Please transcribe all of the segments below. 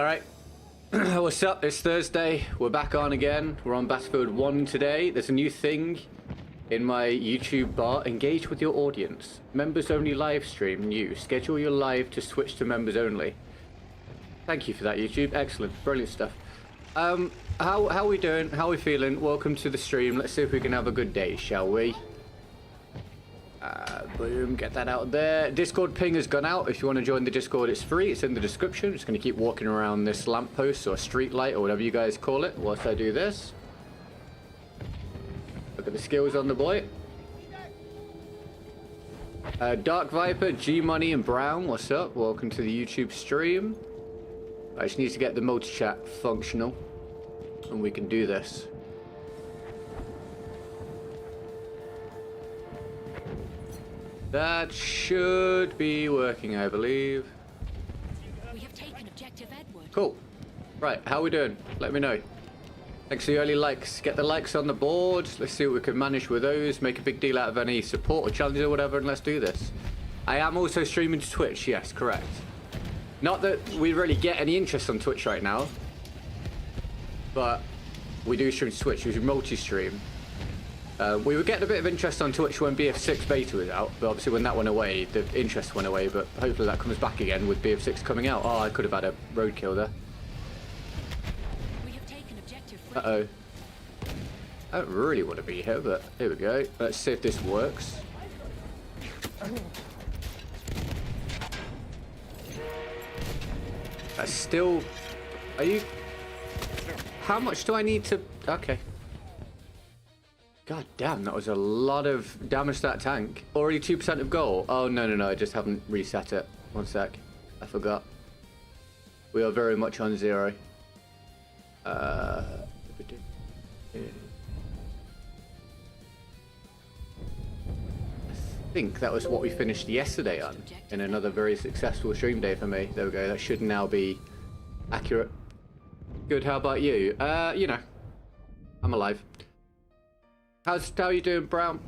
Alright, what's up? It's Thursday. We're back on again. We're on Battlefield 1 today. There's a new thing in my YouTube bar. Engage with your audience. Members only live stream new. Schedule your live to switch to members only. Thank you for that, YouTube. Excellent. Brilliant stuff. How are we doing? How are we feeling? Welcome to the stream. Let's see if we can have a good day, shall we? Boom, get that out there. Discord ping has gone out. If you want to join the Discord, it's free. It's in the description. Just going to keep walking around this lamppost or street light or whatever you guys call it whilst I do this. Look at the skills on the boy. Dark Viper, G Money, and Brown, what's up? Welcome to the YouTube stream. I just need to get the multi-chat functional and we can do this. That should be working, I believe. We have taken objective Edward. Cool. Right, how are we doing? Let me know. Thanks for the early likes. Get the likes on the board. Let's see what we can manage with those. Make a big deal out of any support or challenges or whatever, and let's do this. I am also streaming to Twitch. Yes, correct. Not that we really get any interest on Twitch right now, but we do stream to Twitch. We do multi-stream. We were getting a bit of interest on Twitch when BF6 beta was out, but obviously when that went away, the interest went away, but hopefully that comes back again with BF6 coming out. Oh, I could have had a roadkill there. We have taken objective. Uh-oh. I don't really want to be here, but here we go. Let's see if this works. That's still... Are you... How much do I need to... Okay. God damn, that was a lot of damage to that tank. Already 2% of goal. Oh, no, I just haven't reset it. One sec. I forgot. We are very much on zero. I think that was what we finished yesterday on. In another very successful stream day for me. There we go. That should now be accurate. Good, how about you? You know, I'm alive. How are you doing, Brown?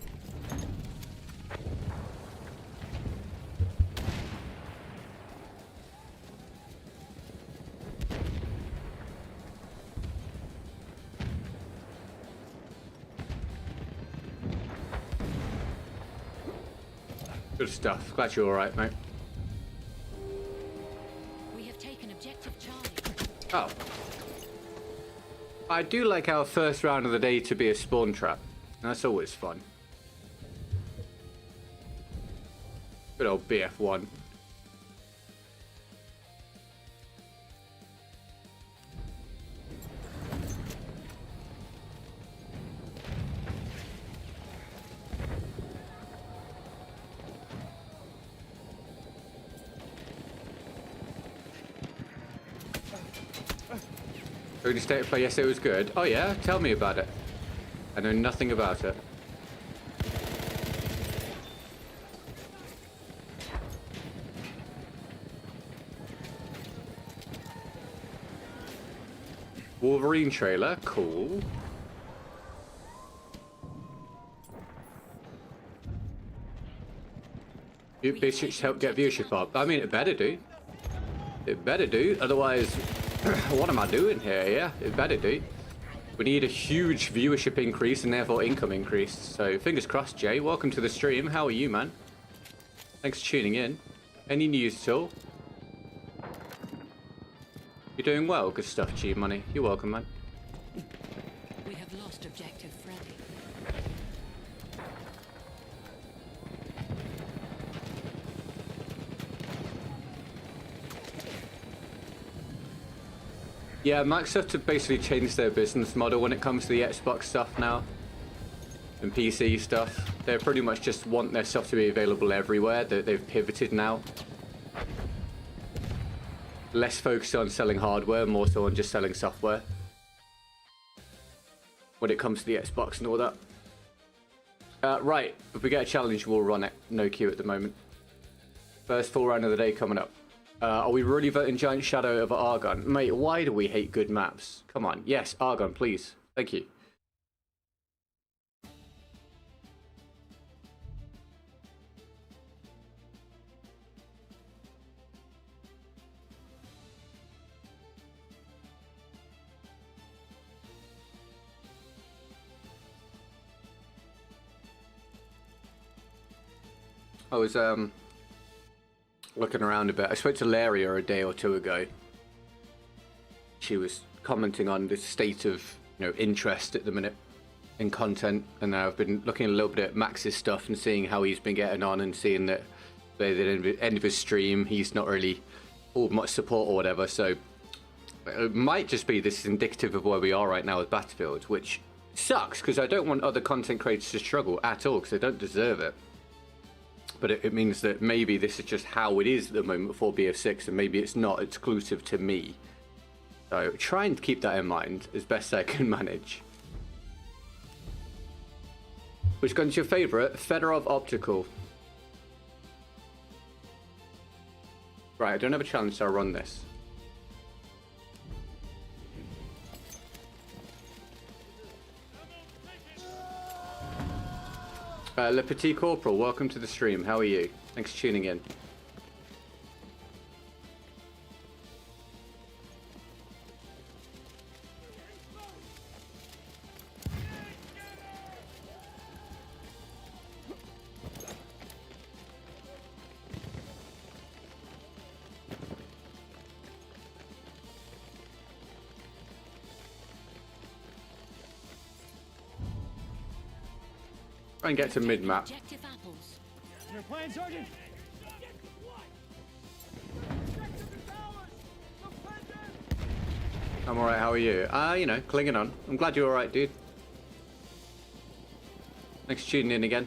Good stuff. Glad you're all right, mate. We have taken objective Charlie. Oh. I do like our first round of the day to be a spawn trap. That's always fun. Good old BF1. Early state of play, yes, it was good. Oh yeah, tell me about it. I know nothing about it. Wolverine trailer, cool. This should help get viewership up. I mean, it better do. It better do, otherwise, what am I doing here? Yeah, it better do. We need a huge viewership increase and therefore income increase. So fingers crossed, Jay. Welcome to the stream. How are you, man? Thanks for tuning in. Any news at all? You're doing well. Good stuff, G Money. You're welcome, man. We have lost objective Freddy. Yeah, Microsoft have basically changed their business model when it comes to the Xbox stuff now. And PC stuff. They pretty much just want their stuff to be available everywhere. They've pivoted now. Less focused on selling hardware, more so on just selling software. When it comes to the Xbox and all that. Right, if we get a challenge, we'll run it. No queue at the moment. First full round of the day coming up. Are we really voting Giant Shadow over Argon? Mate, why do we hate good maps? Come on. Yes, Argon, please. Thank you. I was looking around a bit. I spoke to Laria a day or two ago. She was commenting on the state of, you know, interest at the minute in content, and I've been looking a little bit at Max's stuff and seeing how he's been getting on, and seeing that by the end of his stream he's not really pulled much support or whatever. So it might just be this is indicative of where we are right now with Battlefield, which sucks because I don't want other content creators to struggle at all because they don't deserve it. But it means that maybe this is just how it is at the moment for BF6, and maybe it's not exclusive to me. So try and keep that in mind as best I can manage. Which gun's your favourite? Fedorov Optical. Right, I don't have a challenge, so I'll run this. Le Petit Corporal, welcome to the stream. How are you? Thanks for tuning in. Try and get to mid-map. You're playing, Sergeant. I'm alright, how are you? You know, clinging on. I'm glad you're alright, dude. Thanks for tuning in again.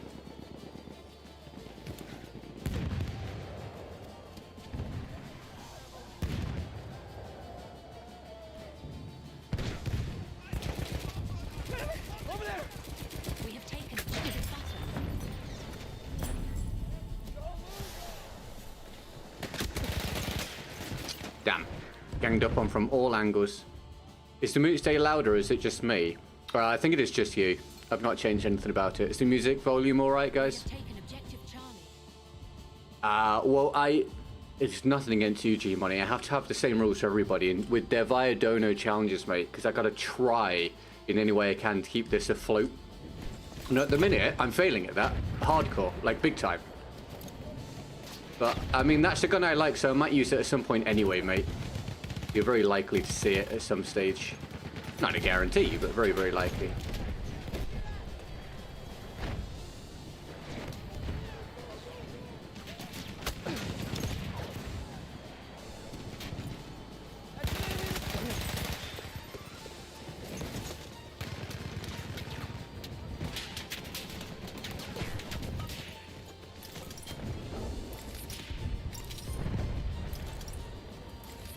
Ganged up on from all angles. Is the music stay louder or is it just me? I think it is just you. I've not changed anything about it. Is the music volume alright, guys? Well, it's nothing against you, G-Money. I have to have the same rules for everybody, and with their Via Dono challenges, mate, because I gotta try in any way I can to keep this afloat. And at the minute, I'm failing at that. Hardcore, like big time. But, I mean, that's the gun I like, so I might use it at some point anyway, mate. You're very likely to see it at some stage. Not a guarantee, but very, very likely.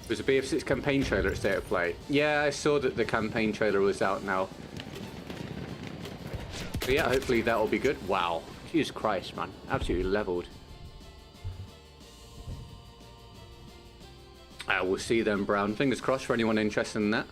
There's a BF6 campaign trailer at State of Play. Yeah, I saw that the campaign trailer was out now. So yeah, hopefully that'll be good. Wow. Jesus Christ, man. Absolutely leveled. We'll see then, Brown. Fingers crossed for anyone interested in that.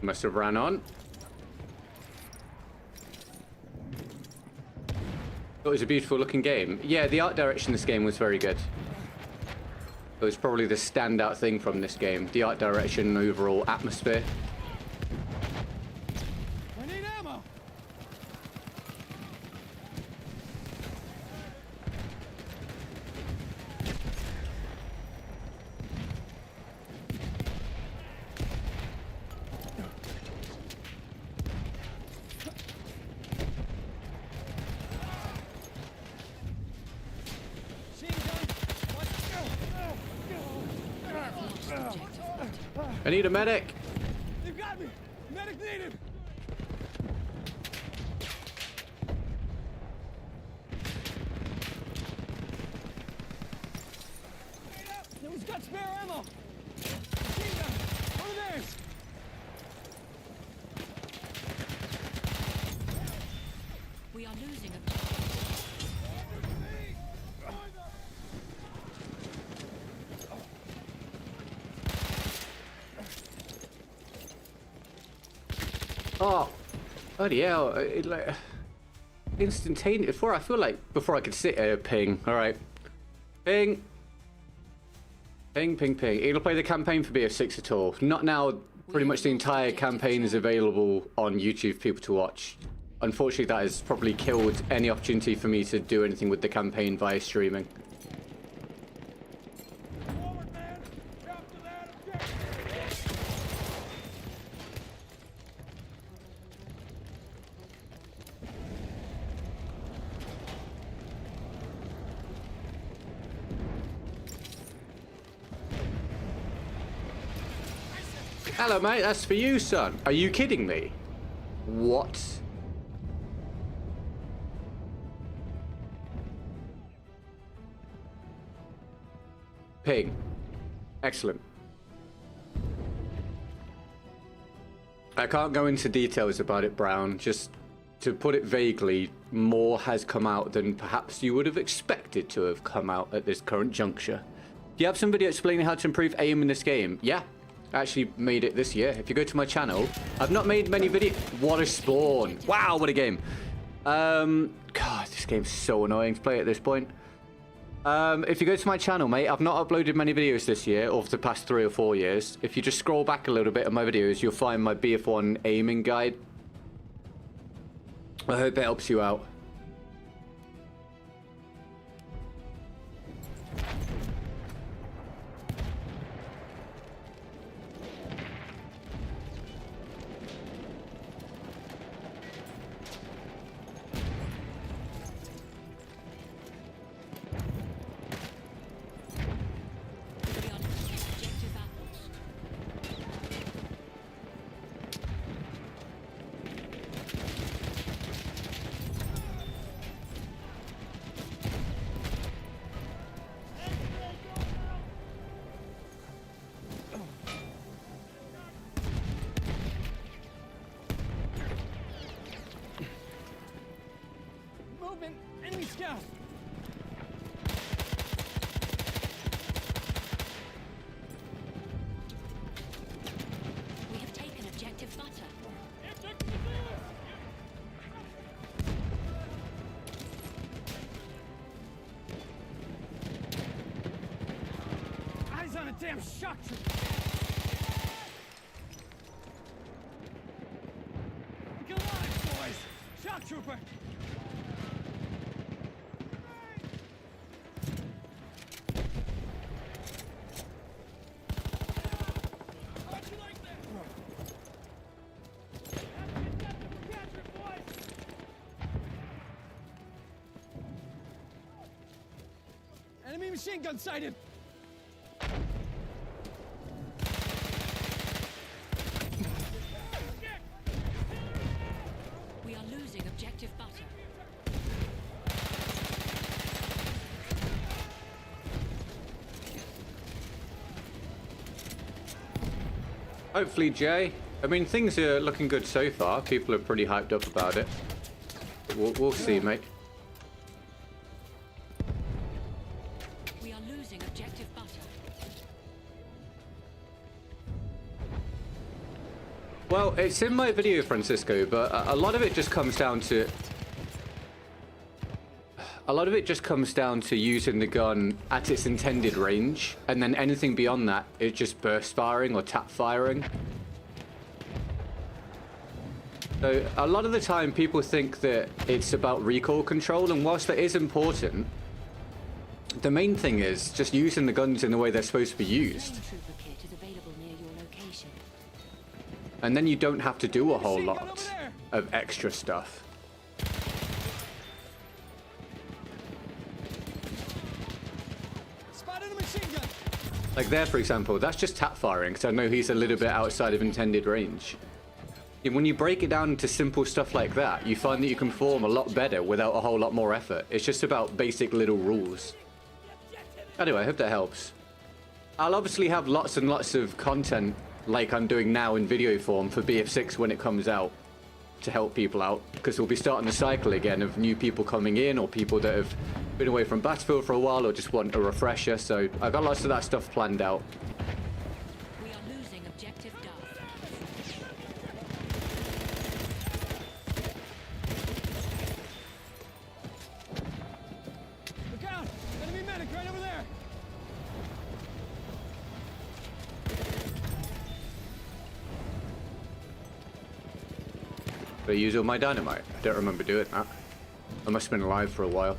Must have ran on. It was a beautiful looking game. Yeah, the art direction in this game was very good. It was probably the standout thing from this game. The art direction and overall atmosphere. I need ammo. I need a medic. They've got me. Medic needed. No one's got spare ammo. Machine gun. Over there. We are losing objective. Oh, bloody hell! Like instantaneous. Before I feel like before I could sit here, ping. All right, ping, ping, ping, ping. It'll play the campaign for BF6 at all. Not now. Pretty much the entire campaign is available on YouTube for people to watch. Unfortunately, that has probably killed any opportunity for me to do anything with the campaign via streaming. Forward, man. Capture that objective. Hello, mate. That's for you, son. Are you kidding me? What? Ping. Excellent. I can't go into details about it, Brown. Just to put it vaguely, more has come out than perhaps you would have expected to have come out at this current juncture. Do you have some video explaining how to improve aim in this game? Yeah. I actually made it this year. If you go to my channel, I've not made many videos. What a spawn. Wow, what a game. God, this game's so annoying to play at this point. If you go to my channel, mate, I've not uploaded many videos this year, or for the past 3 or 4 years. If you just scroll back a little bit on my videos, you'll find my BF1 aiming guide. I hope it helps you out. We are losing objective apples. Movement. Enemy scout. We have taken objective butter. Eyes on a damn shock trooper. Get alive, boys. Shock trooper. How'd you like that? Capture it, boys. Enemy machine gun sighted. We are losing objective butter. Hopefully, Jay. I mean, things are looking good so far. People are pretty hyped up about it. We'll see, mate. We are losing objective butter. Well, it's in my video, Francisco, but a lot of it just comes down to... A lot of it just comes down to using the gun at its intended range, and then anything beyond that is just burst firing or tap firing. So a lot of the time people think that it's about recoil control, and whilst that is important, the main thing is just using the guns in the way they're supposed to be used. Flame trooper kit is available near your location. And then you don't have to do a whole Machine gun lot over there. of extra stuff. Spotted a machine gun. Like there, for example, that's just tap firing, because I know he's a little bit outside of intended range. And when you break it down into simple stuff like that, you find that you can perform a lot better without a whole lot more effort. It's just about basic little rules. Anyway, I hope that helps. I'll obviously have lots and lots of content like I'm doing now in video form for BF6 when it comes out to help people out, because we'll be starting the cycle again of new people coming in, or people that have been away from Battlefield for a while or just want a refresher. So I've got lots of that stuff planned out. We are losing objective Duff. Did I use all my dynamite? I don't remember doing that. I must have been alive for a while.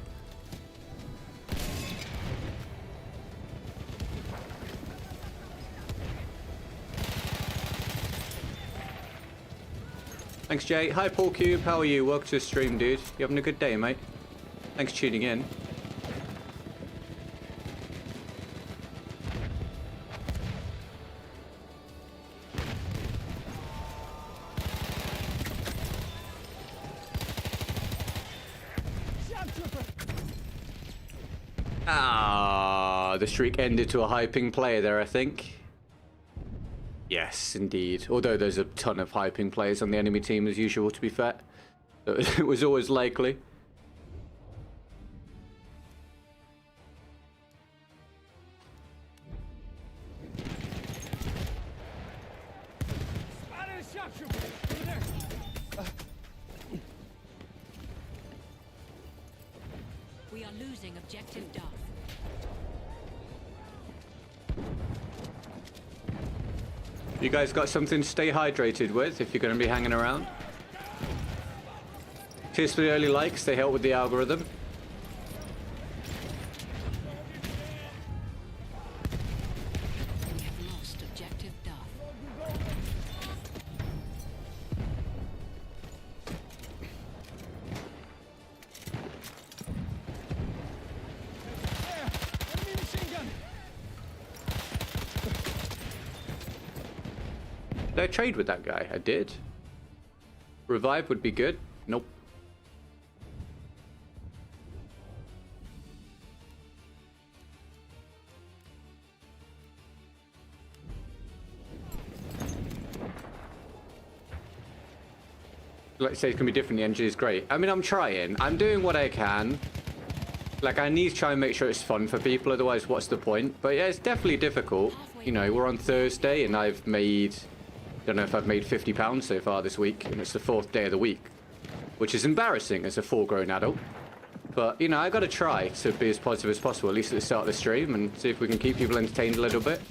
Thanks, Jay. Hi, Paul Cube. How are you? Welcome to the stream, dude. You having a good day, mate? Thanks for tuning in. Ah, the streak ended to a high ping player there, I think. Yes, indeed. Although there's a ton of high ping players on the enemy team as usual, to be fair. So it was always likely. Spotted a sharpshooter. Over there. We are losing objective Duff. You guys got something to stay hydrated with if you're going to be hanging around? Cheers for the early likes, they help with the algorithm. We have lost objective Duff. There. Enemy machine gun. Did I trade with that guy? I did. Revive would be good. Nope. Like I say, it's gonna be different. The engine is great. I mean, I'm trying. I'm doing what I can. Like, I need to try and make sure it's fun for people. Otherwise, what's the point? But yeah, it's definitely difficult. You know, we're on Thursday, and I've made, don't know if I've made £50 so far this week, and it's the 4th day of the week, which is embarrassing as a full-grown adult. But you know, I got to try to be as positive as possible, at least at the start of the stream, and see if we can keep people entertained a little bit.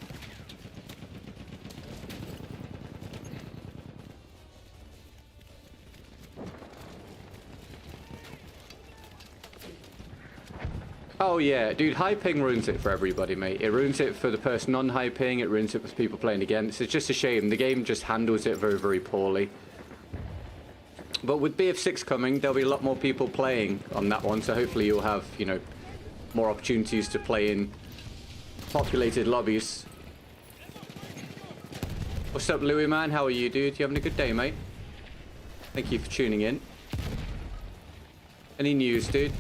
Oh yeah, dude, high ping ruins it for everybody, mate. It ruins it for the person on high ping, it ruins it for people playing against. It's just a shame. The game just handles it very, very poorly. But with BF6 coming, there'll be a lot more people playing on that one, so hopefully you'll have, you know, more opportunities to play in populated lobbies. What's up, Louis, man? How are you, dude? You having a good day, mate? Thank you for tuning in. Any news, dude?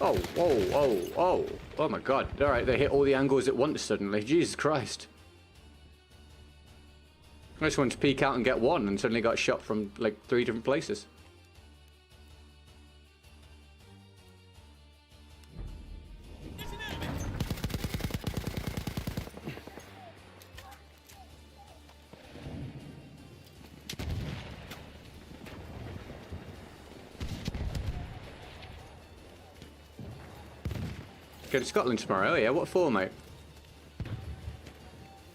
Oh, whoa, whoa, whoa. Oh my god. Alright, they hit all the angles at once suddenly. Jesus Christ. I just wanted to peek out and get one and suddenly got shot from like 3 different places. Go to Scotland tomorrow. Oh yeah, what for, mate?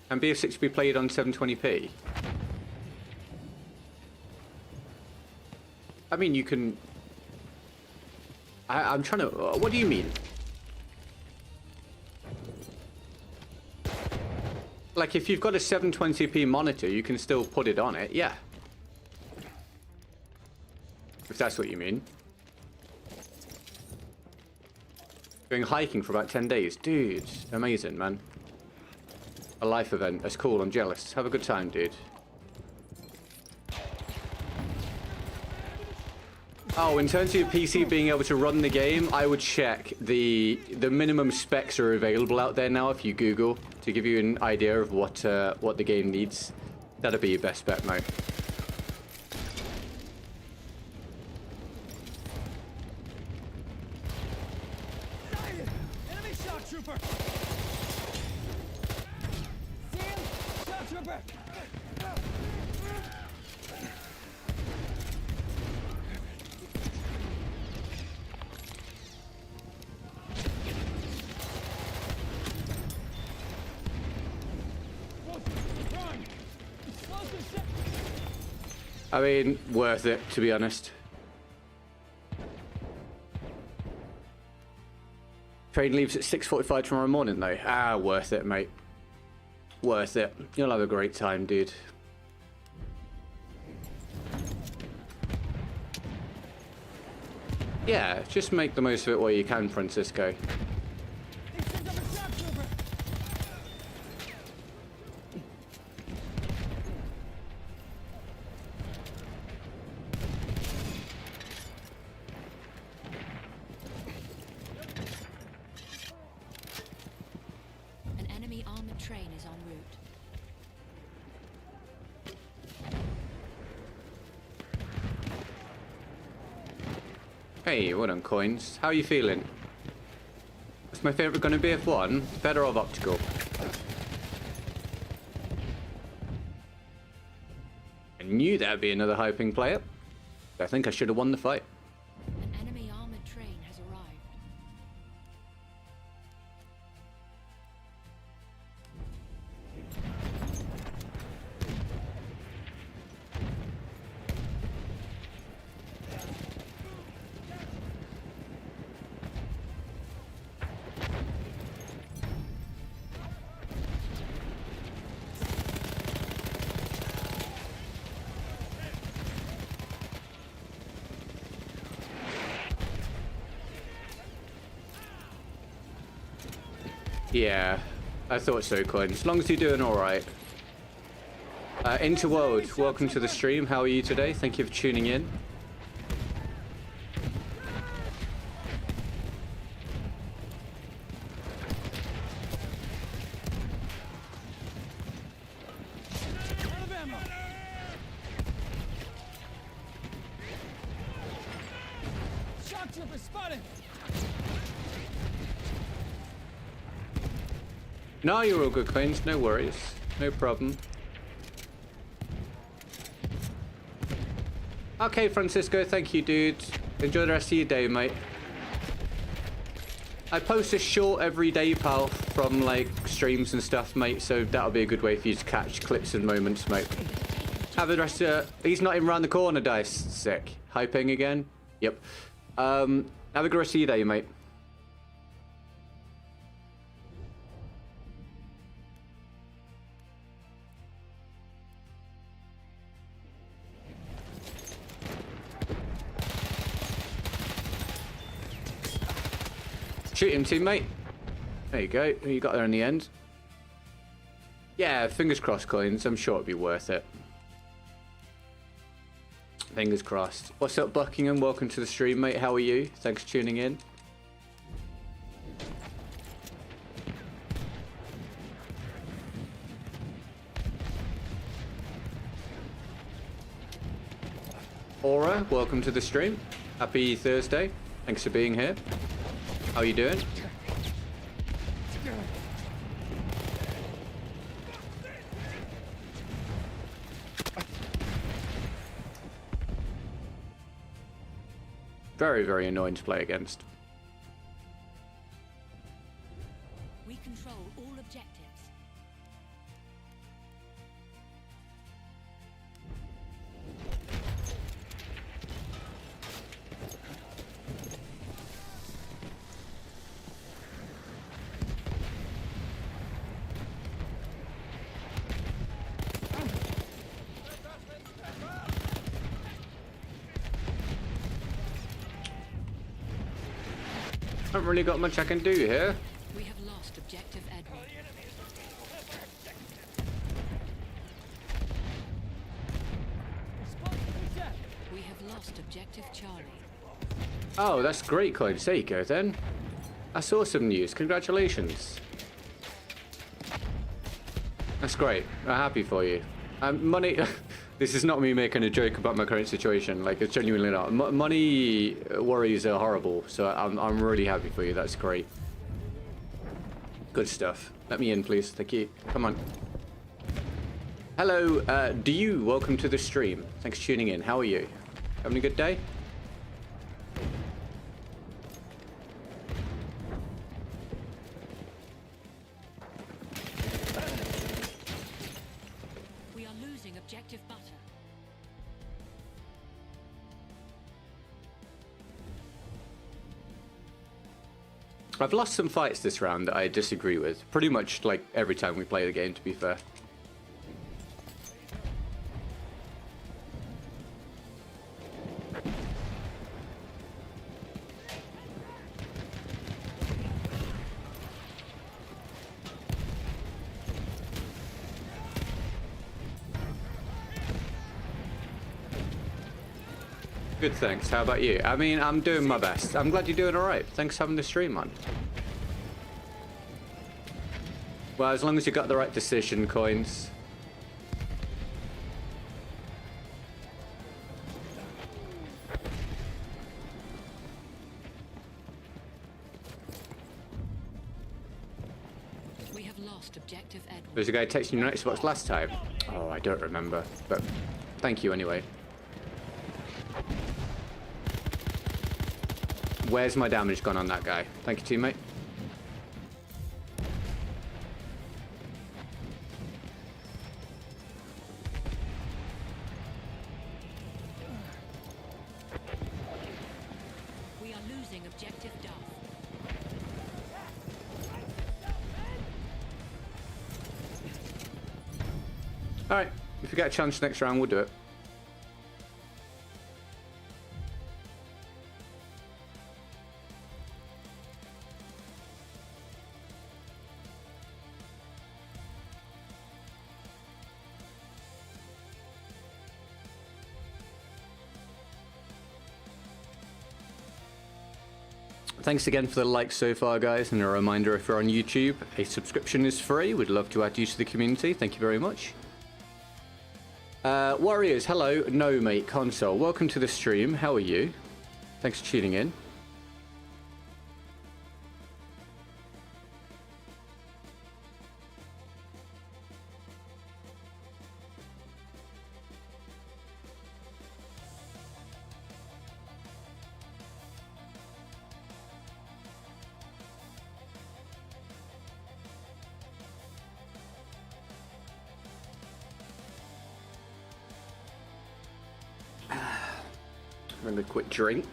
And BF6 be played on 720p? I mean, you can... I'm trying to... What do you mean? Like, if you've got a 720p monitor, you can still put it on it, yeah. If that's what you mean. Going hiking for about 10 days. Dude, amazing, man. A life event. That's cool. I'm jealous. Have a good time, dude. Oh, in terms of your PC being able to run the game, I would check the minimum specs are available out there now if you Google to give you an idea of what the game needs. That'd be your best bet, mate. I mean, worth it, to be honest. Train leaves at 6:45 tomorrow morning, though. Ah, worth it, mate. Worth it. You'll have a great time, dude. Yeah, just make the most of it while you can, Francisco. An enemy armored train is en route. Hey, well done, Coins. How are you feeling? What's my favourite going to be, F1? Better of Optical? I knew there'd be another high ping player. I think I should have won the fight. An enemy armored train has arrived. Yeah, I thought so, Coin. As long as you're doing alright. Interworld, welcome to the stream. How are you today? Thank you for tuning in. Out of ammo. Shock trooper spotted. No, you're all good, Coins. No worries. No problem. Okay, Francisco, thank you, dude. Enjoy the rest of your day, mate. I post a short every day, pal, from, like, streams and stuff, mate, so that'll be a good way for you to catch clips and moments, mate. Have the rest of... He's not even around the corner, Dice. Sick. High ping again? Yep. Have a good rest of your day, mate. Shoot him, teammate. There you go. You got there in the end. Yeah, fingers crossed, Coins. I'm sure it'll be worth it. Fingers crossed. What's up, Buckingham? Welcome to the stream, mate. How are you? Thanks for tuning in. Aura, welcome to the stream. Happy Thursday. Thanks for being here. How are you doing? Very, very annoying to play against. We control all objectives. Haven't really got much I can do here. We have lost objective Edward. We have lost objective Charlie. Oh, that's great, Coins. There you go, then. That's awesome news. Congratulations. That's great. I'm happy for you. Money... This is not me making a joke about my current situation. Like, it's genuinely not. Money worries are horrible, so I'm really happy for you. That's great. Good stuff. Let me in, please. Thank you. Come on. Hello, do you? Welcome to the stream. Thanks for tuning in. How are you? Having a good day? We are losing objective butter. I've lost some fights this round that I disagree with. Pretty much like every time we play the game, to be fair. Good, thanks. How about you? I mean, I'm doing my best. I'm glad you're doing alright. Thanks for having the stream on. Well, as long as you got the right decision, Coins. We have lost objective Edward. There's a guy texting you on Xbox last time. Oh, I don't remember. But thank you anyway. Where's my damage gone on that guy? Thank you, teammate. We are losing objective Duff. Alright, if we get a chance next round, we'll do it. Thanks again for the likes so far, guys, and a reminder, if you're on YouTube, a subscription is free. We'd love to add you to the community. Thank you very much. Warriors, hello. No, mate, console. Welcome to the stream. How are you? Thanks for tuning in. And a quick drink.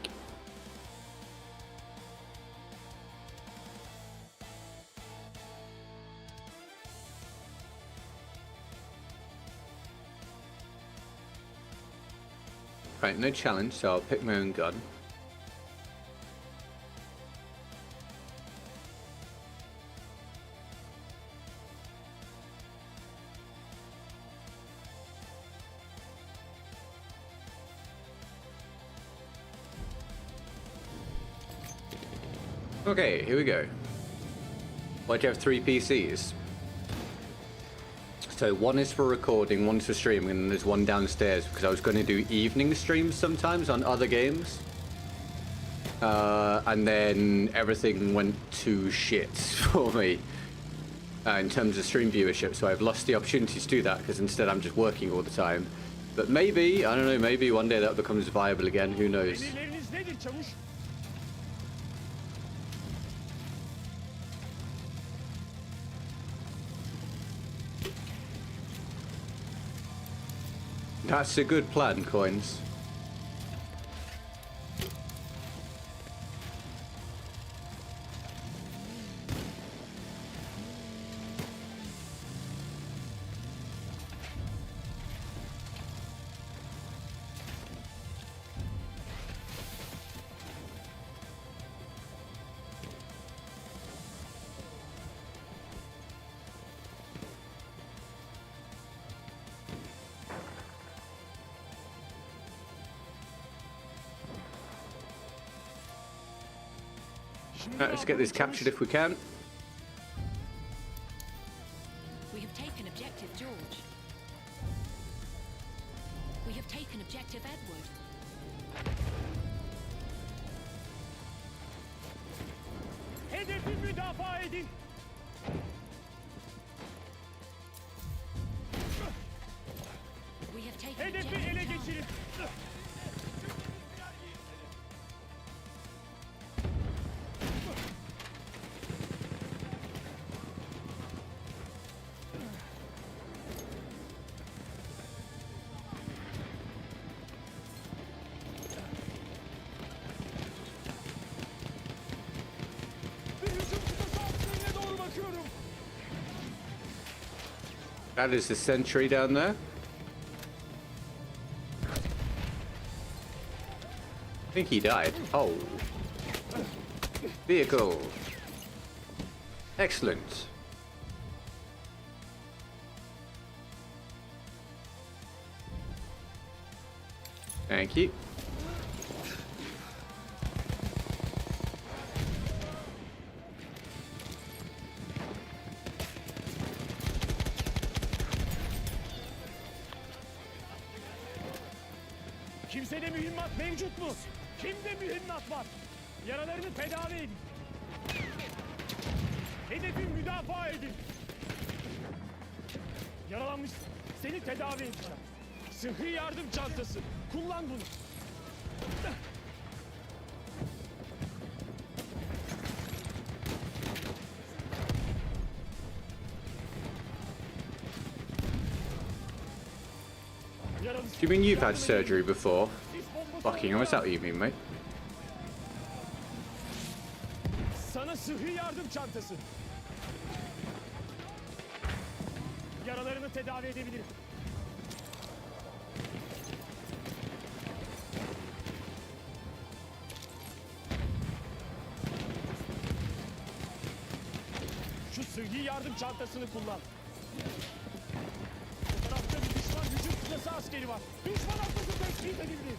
Right, no challenge, so I'll pick my own gun. Okay, here we go. Why do you have 3 PCs? So one is for recording, one's for streaming, and there's one downstairs because I was going to do evening streams sometimes on other games. And then everything went to shit for me in terms of stream viewership, so I've lost the opportunity to do that because instead I'm just working all the time. But maybe, I don't know, maybe one day that becomes viable again, who knows. Emirleriniz nedir çavuş? That's a good plan, Coins. Right, let's get this captured if we can. We have taken objective George. We have taken objective Edward. Hedefi müdafaa edin. We have taken Hedefi objective ele Charlie. geçirin. That is the sentry down there. I think he died. Oh. Vehicle. Excellent. Thank you. Kimsede mühimmat mevcut mu? Kimde mühimmat var? Yaralarını tedavi edin. Hedefi müdafaa edin. Yaralanmışsın. Seni tedavi edeceğim. Sıhhi yardım çantası. Kullan bunu. Do you mean you've had surgery before? Fucking hell, what's that what you mean, mate? Sana sıhhi yardım çantası. Yaralarını tedavi edebilirim. Şu sıhhi yardım çantasını kullan. Bu tarafta bir düşman hücum kıtası askeri var. Düşman hattası tespit edildi.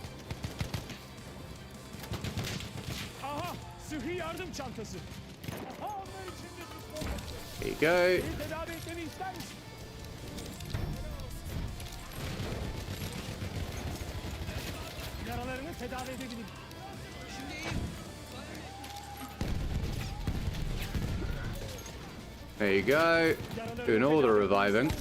Aha, sıhhi yardım çantası. Aha, onlar içinde düşman hattası. There you go. Seni tedavi etmemi ister misin? Yaralarını tedavi edebilirim. There you go. Doing all the reviving.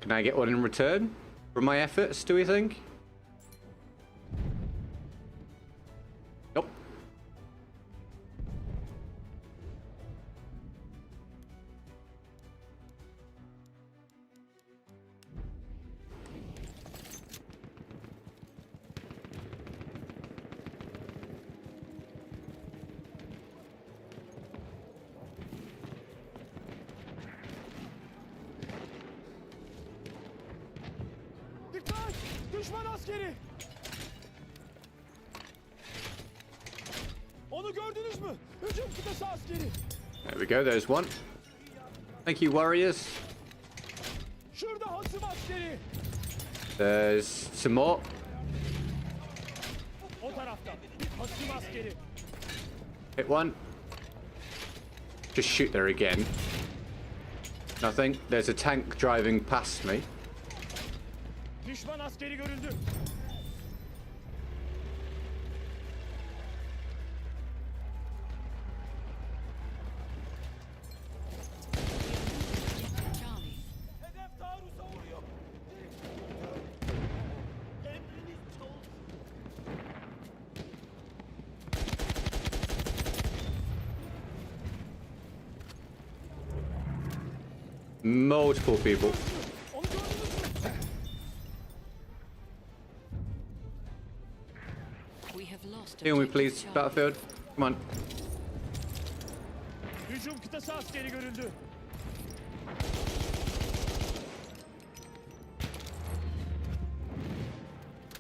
Can I get one in return for my efforts, do we think? Nope. Dikkat! Düşman askeri! Onu gördünüz mü? Hücum kıtası askeri! There we go, there's one. Thank you, warriors. Şurada hasım askeri! There's some more. O tarafta bir hasım askeri! Hit one. Just shoot there again. Nothing. There's a tank driving past me. Düşman askeri görüldü. Charlie. Hedef taarruza uğruyor. Emriniz olsun. Multiple people. Onu gördünüz mü? We have lost Heal me, objective please, Charlie. Battlefield. Come on. Hücum kıtası askeri görüldü.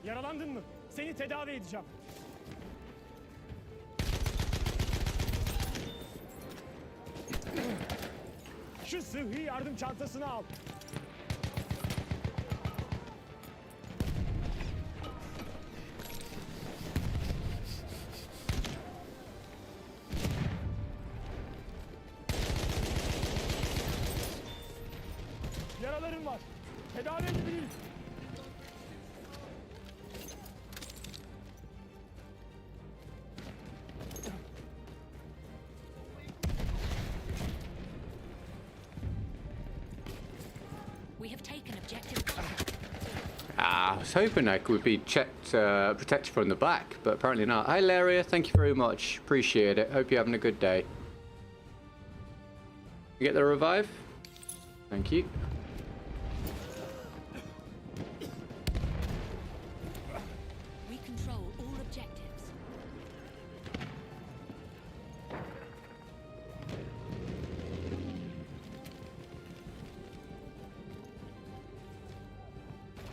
Yaralandın mı? Seni tedavi edeceğim. Şu sıhhi yardım çantasını al. Yaralarım var. Tedavi edebilirim. We have taken objective. I was hoping I could be checked, protected from the back, but apparently not. Hi, Laria. Thank you very much. Appreciate it. Hope you're having a good day. You get the revive? Thank you. We control all objectives.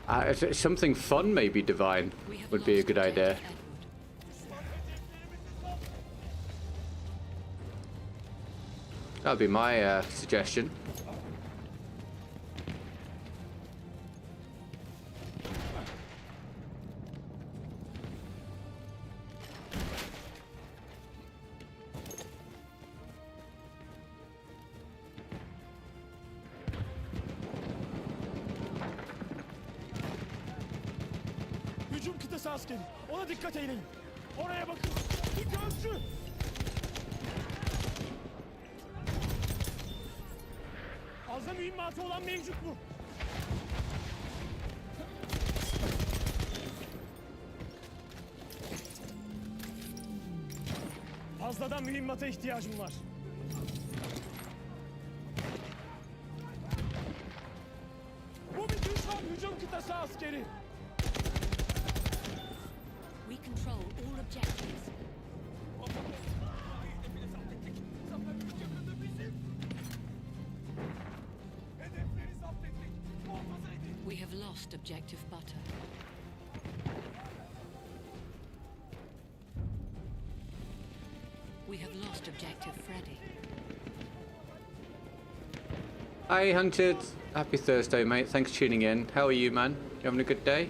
Something fun, maybe Divine, We have would be a lost good idea. objective Edward. That would be my suggestion. Hücum kıtası askeri. Ona dikkat eyleyin. Oraya bakın. Bir gözcü. Fazla mühimmatı olan mevcut mu? Fazladan mühimmata ihtiyacım var. Bu bir düşman hücum kıtası askeri. We control all objectives. We have lost objective butter. We have lost objective Freddy. Hi, Hunted. Happy Thursday, mate. Thanks for tuning in. How are you, man? You having a good day?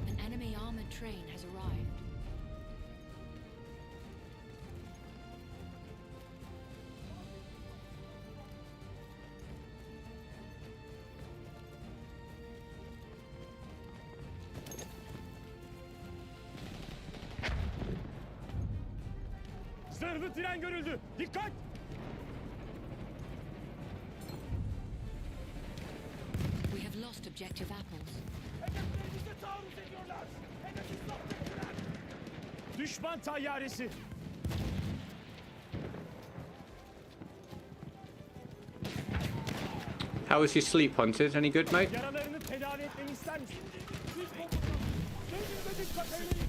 An enemy armored train has arrived. Zırhlı tren görüldü. Dikkat! We have lost objective apples. Hedeflerimize taarruz ediyorlar. Hedefi zapt ettiler. Düşman tayyaresi. How was your sleep, Hunted? Any good, mate? Yaralarını tedavi etmemi ister misin? Siz komutanım. Gözünüze dikkat eyleyin.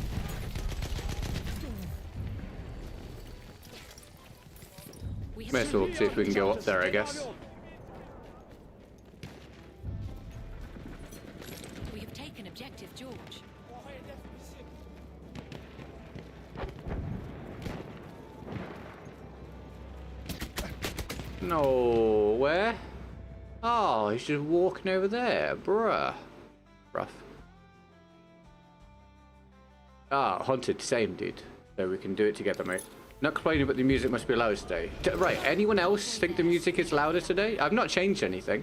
We have May as well see if we can go up there, I guess. We have taken objective George. O hedef bizim. No, where? Oh, he's just walking over there, bruh. Rough. Ah, Hunted, same dude. So we can do it together, mate. Not complaining, but the music must be louder today. Right, anyone else think the music is louder today? I've not changed anything.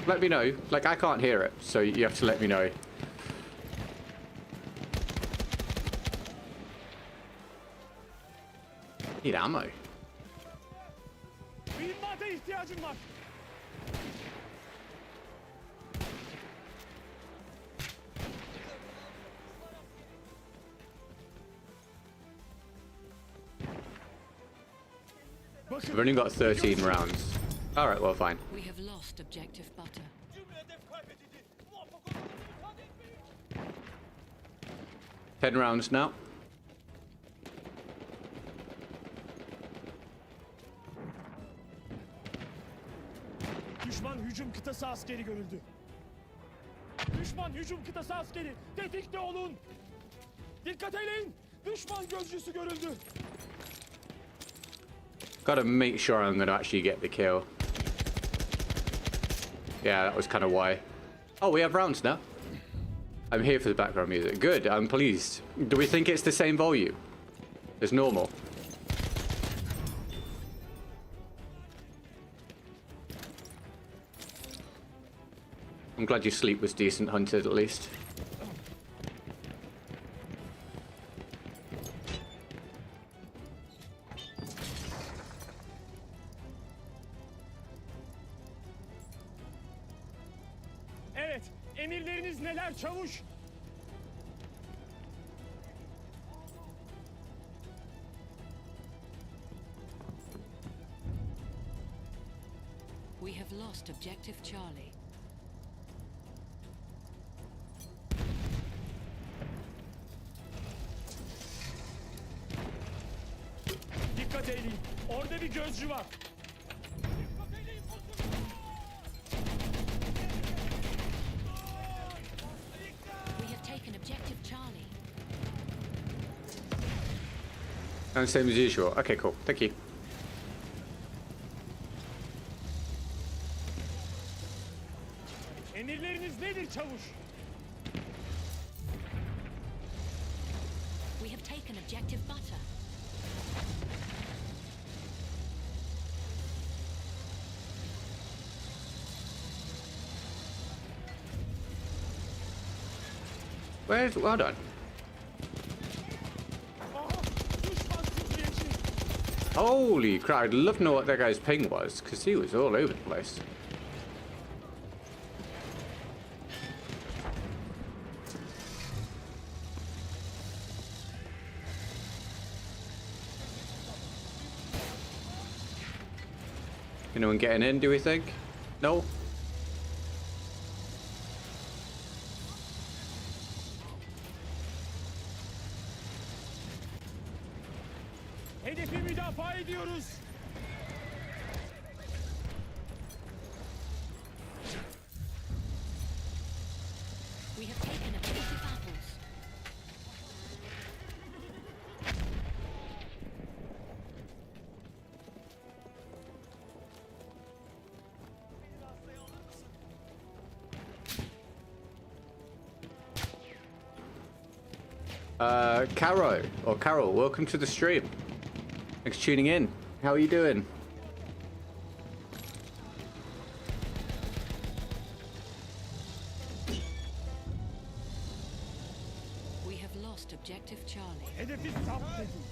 Let me know. Like, I can't hear it, so you have to let me know. Need ammo. Mühimmata ihtiyacım var. Bakın. We've only got 13 rounds. Alright, well, fine. We have lost objective butter. Cümle hedef kaybedildi. Muvaffak olun. İfade etmeyin. 10 rounds now. Düşman hücum kıtası askeri görüldü. Düşman hücum kıtası askeri. Tetikte olun. Dikkat eyleyin. Düşman gözcüsü görüldü. Gotta make sure I'm gonna actually get the kill. Yeah, that was kind of why. Oh, we have rounds now. I'm here for the background music. Good, I'm pleased. Do we think it's the same volume as normal? I'm glad your sleep was decent, Hunted, at least. Evet, emirleriniz neler çavuş? We have lost objective Charlie. Dikkat edin. Orada bir gözcü var. We have taken objective Charlie. And same as usual. Okay, cool. Thank you. Emirleriniz nedir çavuş? We have taken objective Butter. Where's... Well done. Aha! Düşman süzgeci. Holy crap, I'd love to know what that guy's ping was, because he was all over the place. Anyone getting in, do we think? No? Hedefi müdafaa ediyoruz. We have taken objective Apples. Carol, welcome to the stream. Thanks for tuning in. How are you doing? We have lost objective Charlie. Hedefi zapt edin.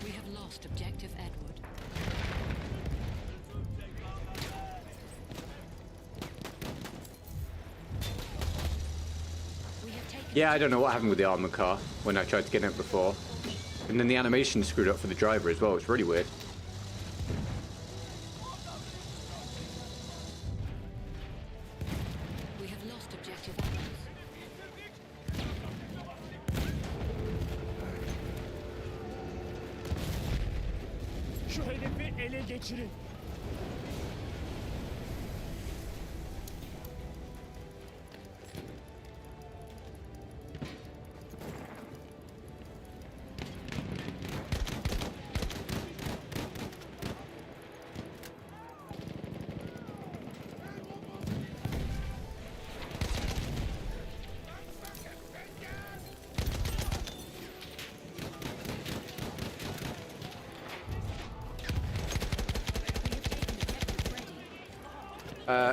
We have lost objective Edward. We have taken Yeah, I don't know what happened with the armored car when I tried to get in it before. And then the animation screwed up for the driver as well. It's really weird. We have lost objective Apples. Şu hedefi ele geçirin.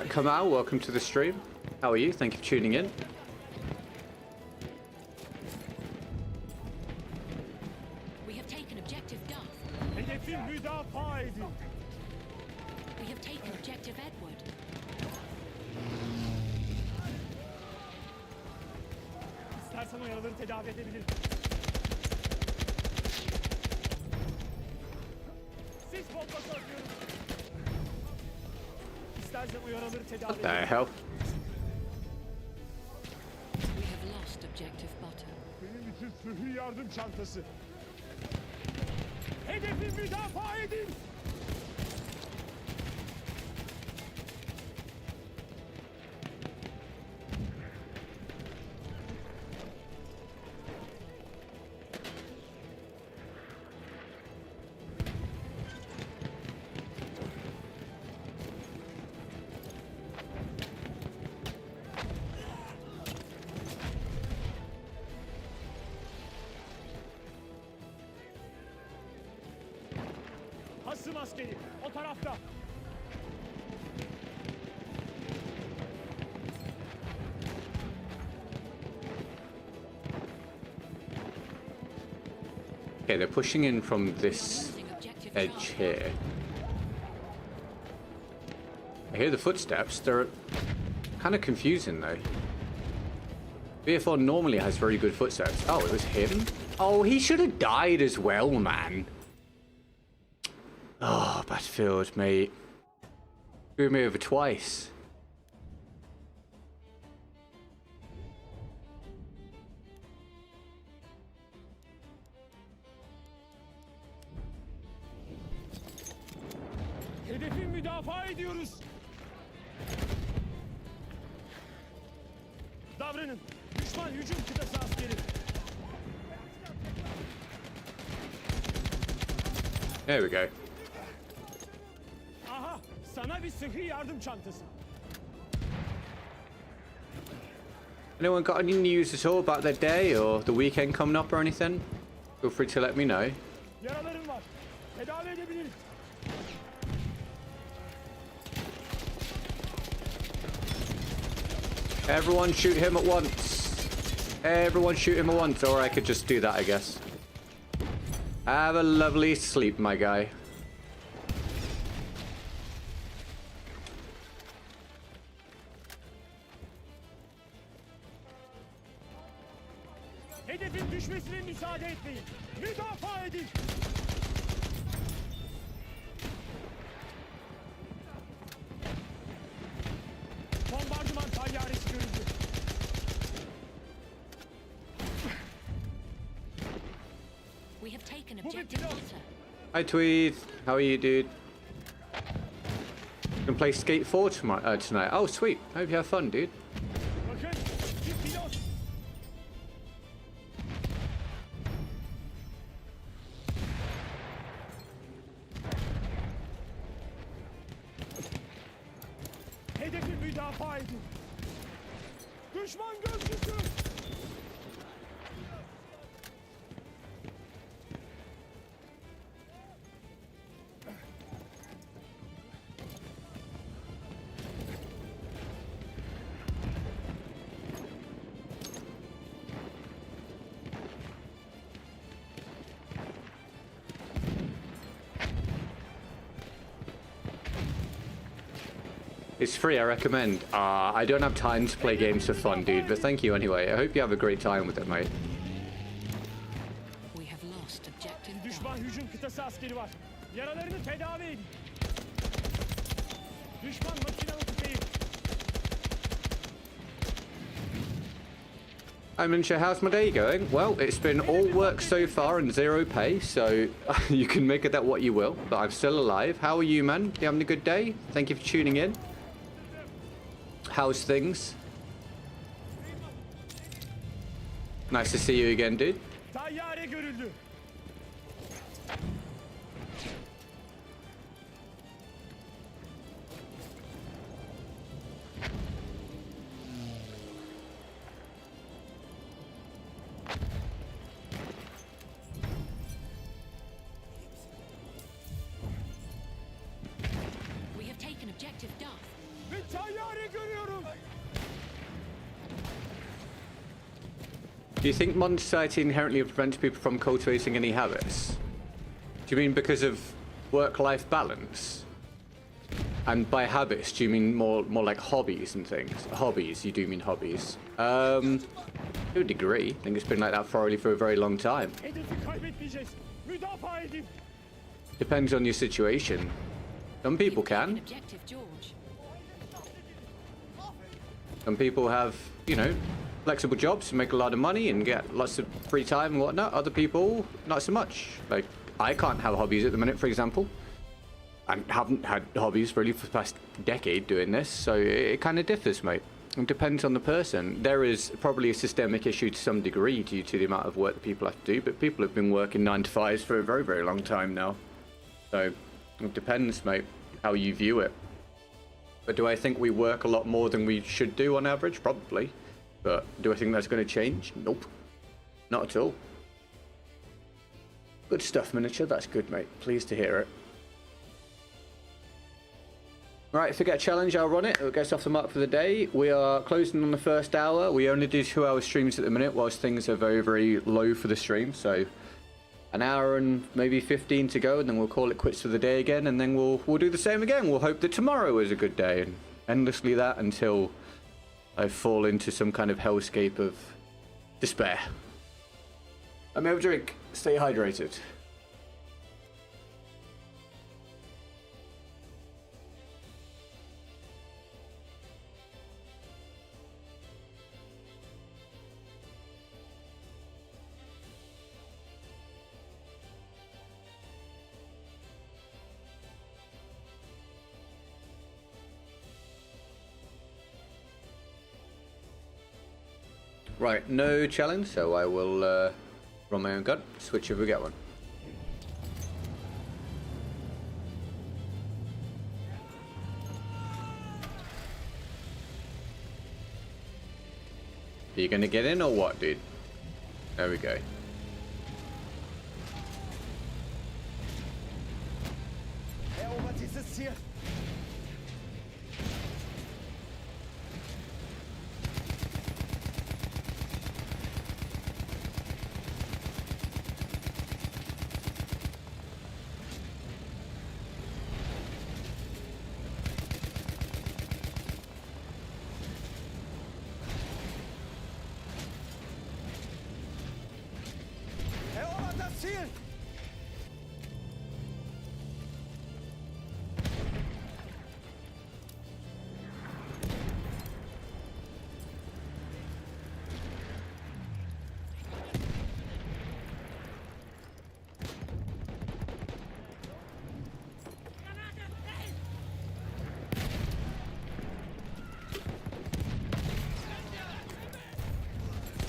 Kamal, welcome to the stream. How are you? Thank you for tuning in. We have taken objective Duff. Hedefi müdafaa edin. We have taken objective Edward. İstersen o yaraları tedavi edebilirim. Sis bombası atıyorum. İstersen o yaraları tedavi What the edebilirim. hell? We have lost objective Butter. Benim için sıhhi yardım çantası. Hedefi müdafaa edin. Hasım askeri o tarafta. Okay, they're pushing in from this edge here. I hear the footsteps. They're kind of confusing though. BF4 normally has very good footsteps. Oh, it was him? Oh, he should have died as well, man. Oh, Battlefield, mate. Threw me over twice. Hedefi müdafaa ediyoruz. Davranın. Düşman hücum kıtası askeri. There we go. Aha, sana bir sıhhi yardım çantası. Anyone got any news at all about their day or the weekend coming up or anything? Feel free to let me know. Yaralarım var. Tedavi edebiliriz. Everyone shoot him at once. Everyone shoot him at once, or I could just do that, I guess. Have a lovely sleep, my guy. Hedefin düşmesine müsaade etmeyin. Müdafaa edin. Bombardıman tayyaresi görüldü. We have taken objective water. Hi, Tweed. How are you, dude? Gonna play Skate 4 tonight. Oh, sweet. Hope you have fun, dude. Bakın, bir pilot. Hedefi müdafaa edin. Düşman gözcüsü. It's free, I recommend. I don't have time to play games for fun, dude, but thank you anyway. I hope you have a great time with it, mate. We have lost objective. Düşman hücum kıtası askeri var. Yaralarını tedavi edin. Düşman makinalı tüfeği. Hi, Minsha, how's my day going? Well, it's been all work so far and zero pay, so you can make of that what you will, but I'm still alive. How are you, man? You having a good day? Thank you for tuning in. How's things? Nice to see you again, dude. Tayyare görüldü. We have taken objective Duff. Bir tayyare görüyorum. Do you think modern society inherently prevents people from cultivating any habits? Do you mean because of work-life balance? And by habits, do you mean more like hobbies and things? Hobbies, you do mean hobbies. To a degree. I think it's been like that probably for a very long time. Hedefi kaybetmeyeceğiz. Müdafaa edin. Depends on your situation. Some people can. Objective George. Some people have, you know, flexible jobs and make a lot of money and get lots of free time and whatnot. Other people, not so much. Like, I can't have hobbies at the minute, for example. I haven't had hobbies really for the past decade doing this, so it kind of differs, mate. It depends on the person. There is probably a systemic issue to some degree due to the amount of work that people have to do, but people have been working 9 to 5s for a very, very long time now. So it depends, mate, how you view it. But do I think we work a lot more than we should do on average? Probably. But do I think that's going to change? Nope. Not at all. Good stuff, Miniature. That's good, mate. Pleased to hear it. Right, if we get a challenge, I'll run it. It gets off the mark for the day. We are closing on the first hour. We only do 2-hour streams at the minute, whilst things are very, very low for the stream. So an hour and maybe 15 to go, and then we'll call it quits for the day again, and then we'll do the same again. We'll hope that tomorrow is a good day, and endlessly that until I fall into some kind of hellscape of despair. Let me have a drink. Stay hydrated. Right, no challenge, so I will run my own gun, switch if we get one. Are you gonna get in or what, dude? There we go. Erobert dieses Ziel. Erobert das Ziel.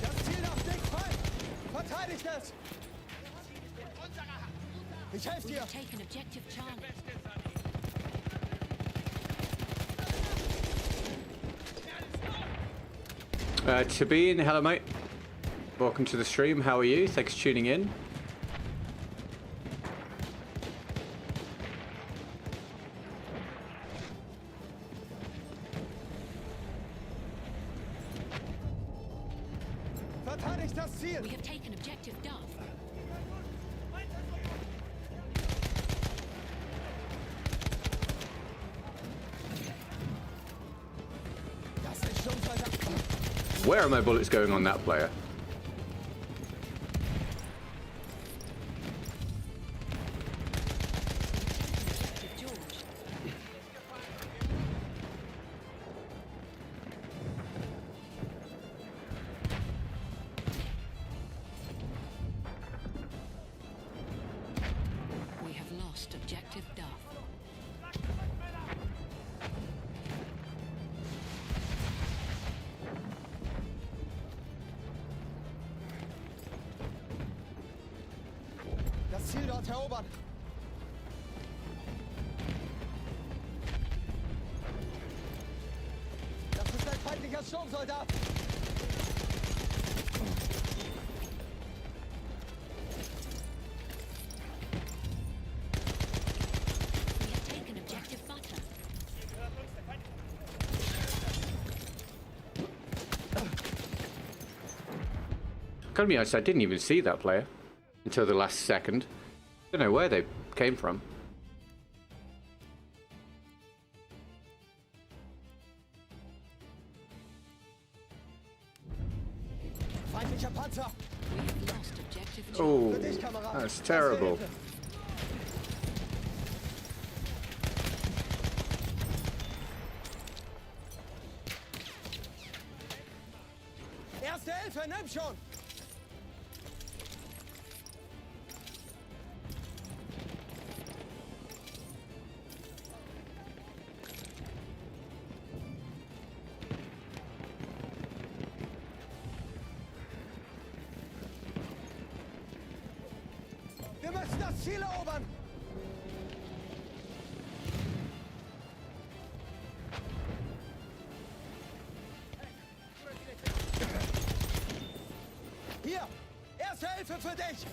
Das Ziel darf nicht fallen. Verteidigt es. Ich helfe We dir. have taken objective Charlie. Sabine, hello mate. Welcome to the stream. How are you? Thanks for tuning in. Verteidigt das Ziel. We have taken objective Duff. Das ist Sturmsoldat. Where are my bullets going on that player? Objective George. We have lost objective Duff. Das Ziel dort erobern. Das ist ein feindlicher Sturmsoldat. We have taken objective Butter. Gotta be honest, I didn't even see that player until the last second. Don't know where they came from. Feindlicher Panzer. We have lost objective George. Oh, Für dich, Kamerad. that's Erste terrible. Hilfe. Erste Hilfe, nimm schon. Wir müssen das Ziel erobern. Hier, erste Hilfe für dich.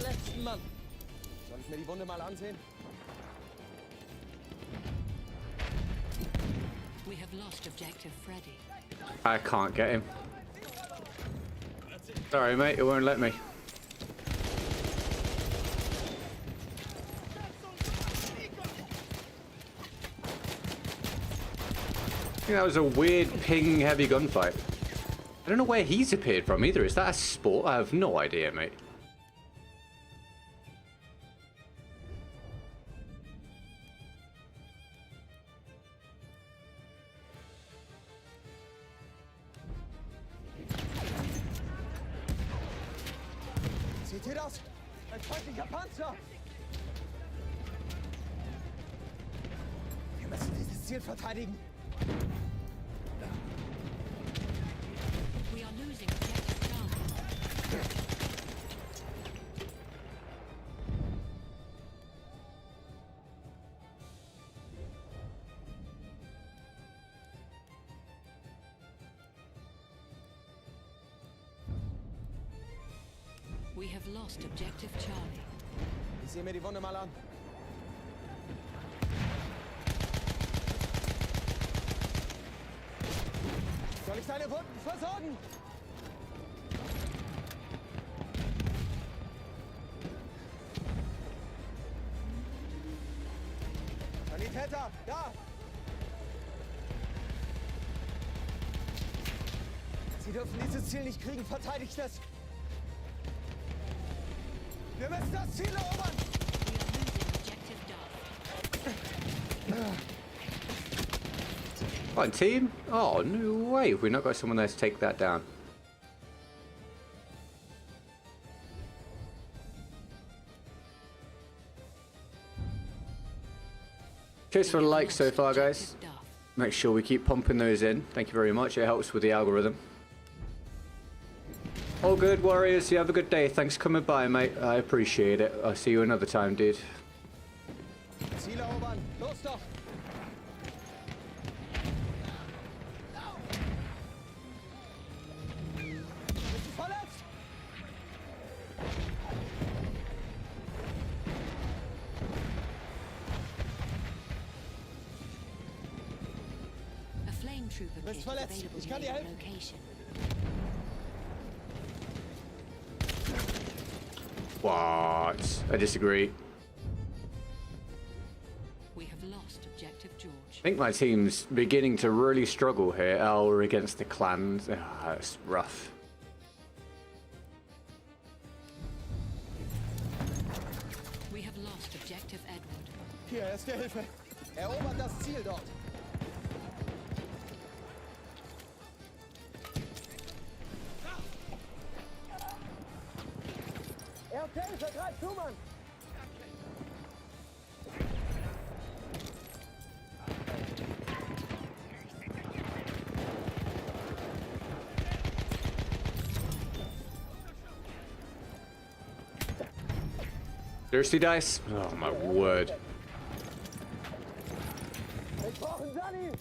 letzten Mann. Soll ich mir die Wunde mal ansehen? We have lost objective Freddy. I can't get him. Sorry, mate, it won't let me. I think that was a weird ping heavy gunfight. I don't know where he's appeared from either. Is that a sport? I have no idea, mate. Seht ihr das? Ein feindlicher Panzer! Wir müssen dieses Ziel verteidigen. We are losing objective Charlie. We have lost objective Charlie. Ich sehe mir die Wunde mal an. Soll ich deine Wunden versorgen? Sanitäter, da! Sie dürfen dieses Ziel nicht kriegen, verteidigt es! Wir müssen das Ziel erobern! We are losing objective Duff. Fine team. Oh, no way. We've not got someone there to take that down. Cheers for the likes so far, guys. Objective Duff. Make sure we keep pumping those in. Thank you very much. It helps with the algorithm. All good, Warriors. You have a good day. Thanks for coming by, mate. I appreciate it. I'll see you another time, dude. Ziel erobern! Los doch! Bist du verletzt? A flame trooper kit is verletzt. available Ich kann near dir your helfen. location. What? I disagree. We have lost objective George. I think my team's beginning to really struggle here. Oh, we're against the clans. That's rough. We have lost objective Edward. Hier, erste Hilfe! Erobert das Ziel dort! Erste Hilfe, greif zu, Mann! Thirsty dice? Oh my word. Wir brauchen Johnny!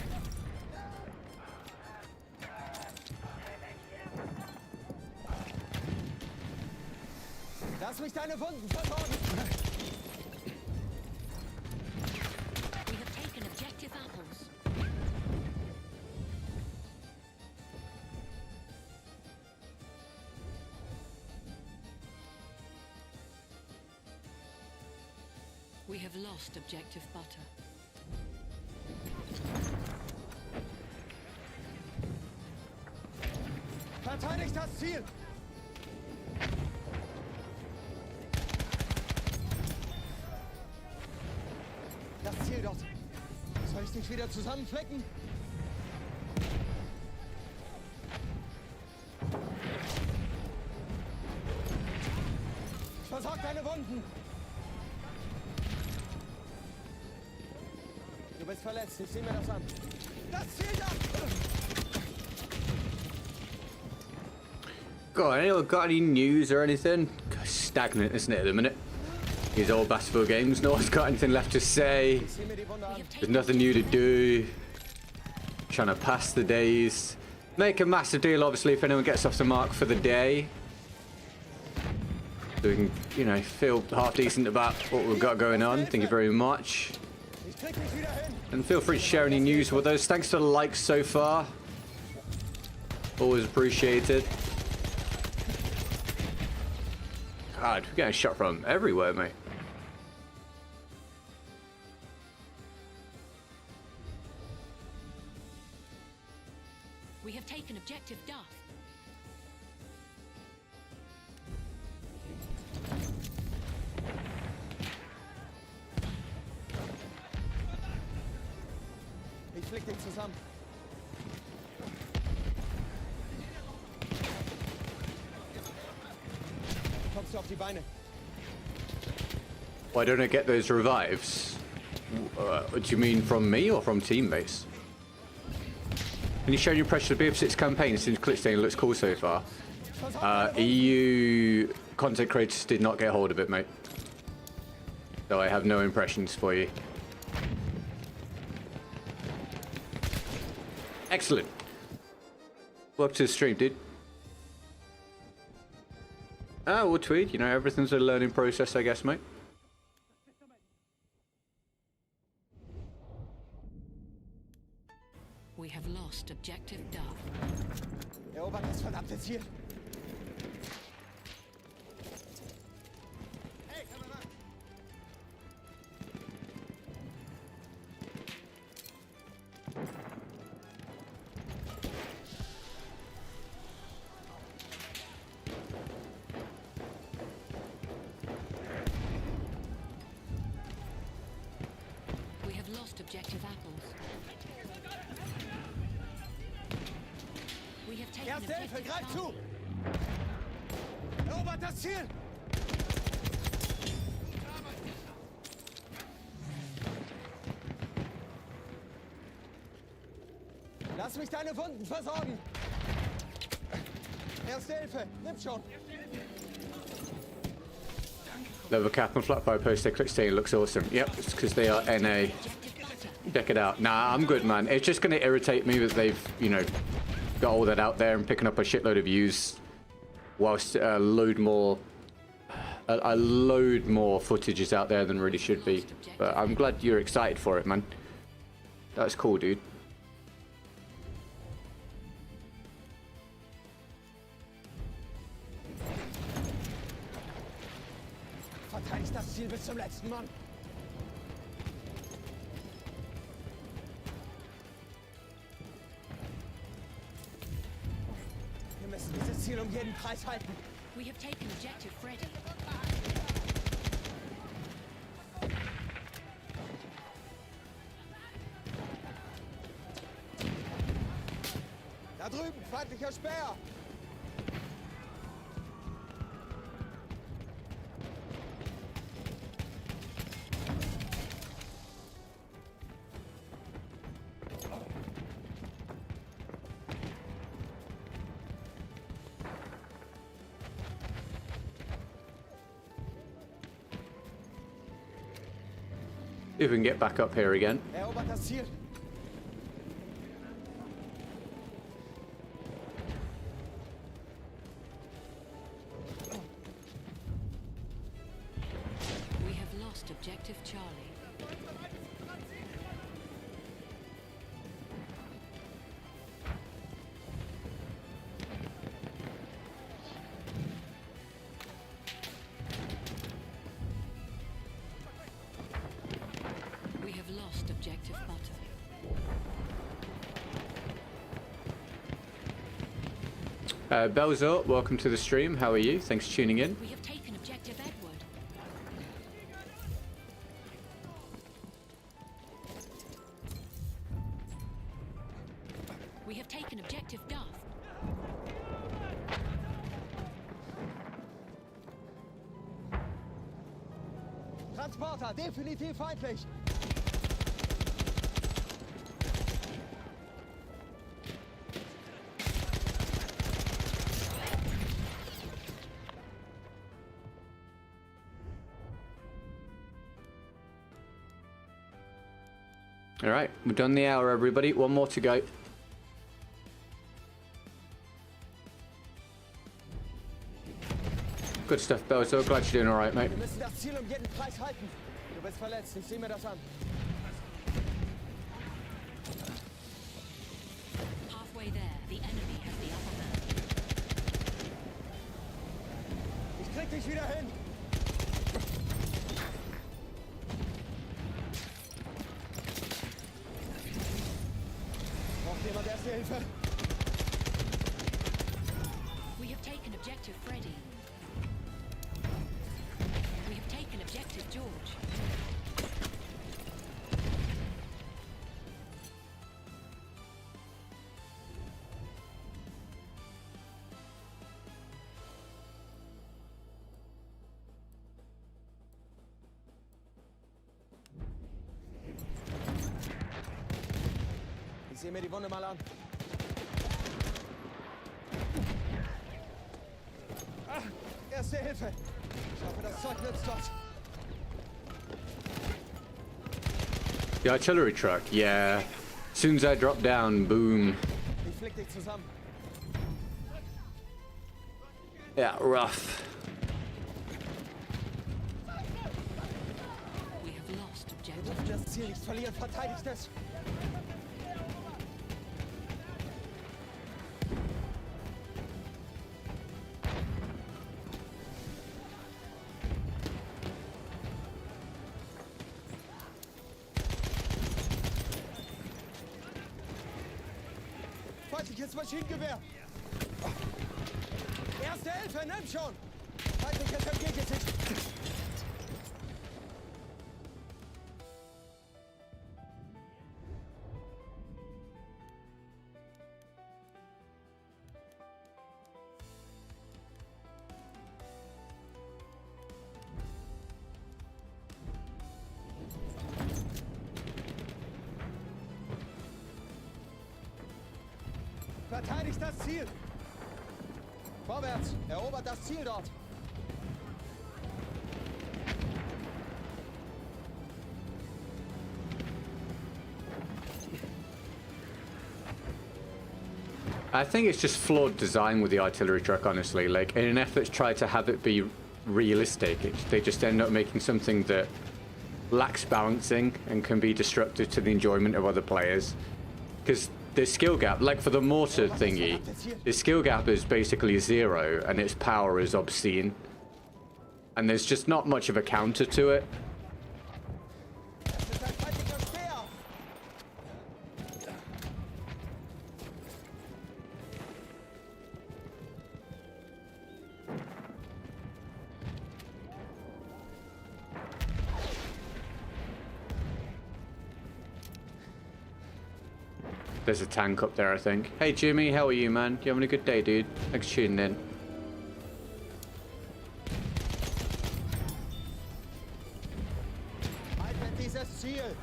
Lass mich deine Wunden versorgen! We have taken objective apples. We have lost objective butter. Verteidigt das Ziel! Das Ziel dort! Soll ich dich wieder zusammenflecken? Versorg deine Wunden! Du bist verletzt, ich sehe mir das an. Das Ziel da! Got any news or anything? Stagnant, isn't it, at the minute? These old basketball games, no one's got anything left to say. Ich sehe mir die Wunde an. There's nothing new to do. Trying to pass the days. Make a massive deal, obviously, if anyone gets off the mark for the day. So we can, you know, feel half decent about what we've got going on. Thank you very much. And feel free to share any news with us. Thanks for the likes so far. Always appreciated. God, we're getting shot from everywhere, mate. We have taken objective Duff. Ich flick den zusammen. Kommst du auf die Beine? Why don't I get those revives? Do you mean from me or from teammates? Can you show your impression of the BF6 campaign since Clickstone looks cool so far? EU content creators did not get hold of it, mate. So I have no impressions for you. Excellent. Welcome to the stream, dude. Ah, we'll tweet. You know, everything's a learning process, I guess, mate. We have lost objective Duff. Erobert das verdammte Ziel. Hey, Kameramann! We have lost objective apples. We have taken Erste Hilfe, objective greif zu! Charlie. Erobert das Ziel! Lass mich deine Wunden versorgen! Erste Hilfe, nimm schon! Leather cap and flat fire poster Clickstone looks awesome. Yep, it's because they are NA. Check it out. Nah, I'm good, man. It's just going to irritate me that they've, you know, got all that out there and picking up a shitload of views whilst a load more footage is out there than really should be. But I'm glad you're excited for it, man. That's cool, dude. Verteidigt das Ziel bis zum letzten Mann! Wir müssen dieses Ziel um jeden Preis halten! We have taken objective Freddy. Da drüben, feindlicher Späher! See if we can get back up here again. Erobert das Ziel! We have lost objective Charlie. We have lost objective Butter. Belzor, welcome to the stream. How are you? Thanks for tuning in. We have taken objective Edward. We have taken objective Duff. Transporter, definitiv feindlich! All right, we've done the hour, everybody. One more to go. Good stuff, Belzo. Glad you're doing all right, mate. Wir müssen das Ziel jeden Preis halten. Du bist verletzt, ich sehe mir das an. Halfway there, the enemy has the upper hand. Ich krieg dich wieder hin. Braucht jemand erste Hilfe? We have taken objective Freddy. We have taken objective George. Ich sehe mir die Wunde mal an. Erste Hilfe. Ich hoffe, das Zeug nützt was. The artillery truck, yeah. As soon as I drop down, boom. Ich flick dich zusammen. Yeah, rough. We have lost Wir objective. dürfen das Ziel nicht verlieren. Verteidigt es. Feindliches Maschinengewehr. Erste Hilfe, nimm schon. Feindliches MG-Gesicht. Verteidigt das Ziel. Vorwärts, erobert das Ziel dort. I think it's just flawed design with the artillery truck, honestly. Like, in an effort to try to have it be realistic, they just end up making something that lacks balancing and can be destructive to the enjoyment of other players. Because the skill gap, like for the mortar thingy, the skill gap is basically 0 and its power is obscene. And there's just not much of a counter to it. Das ist ein feindlicher Speer. There's a tank up there, I think. Hey Jimmy, how are you, man? You having a good day, dude? Thanks for tuning in. Haltet dieses Ziel.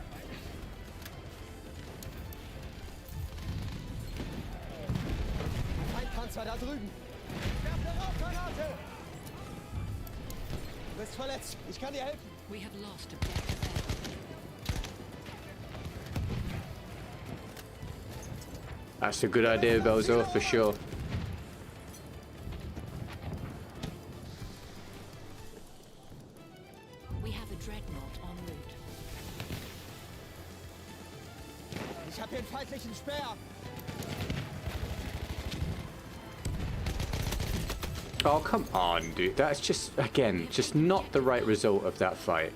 Feindpanzer da drüben. Werft eine Rauchgranate. Du bist verletzt. Ich kann dir helfen. We have lost objective A. That's a good idea, Belzo, for sure. We have a dreadnought en route. Ich habe hier einen feindlichen Speer. Oh, come on, dude. That's just, again, just not the right result of that fight.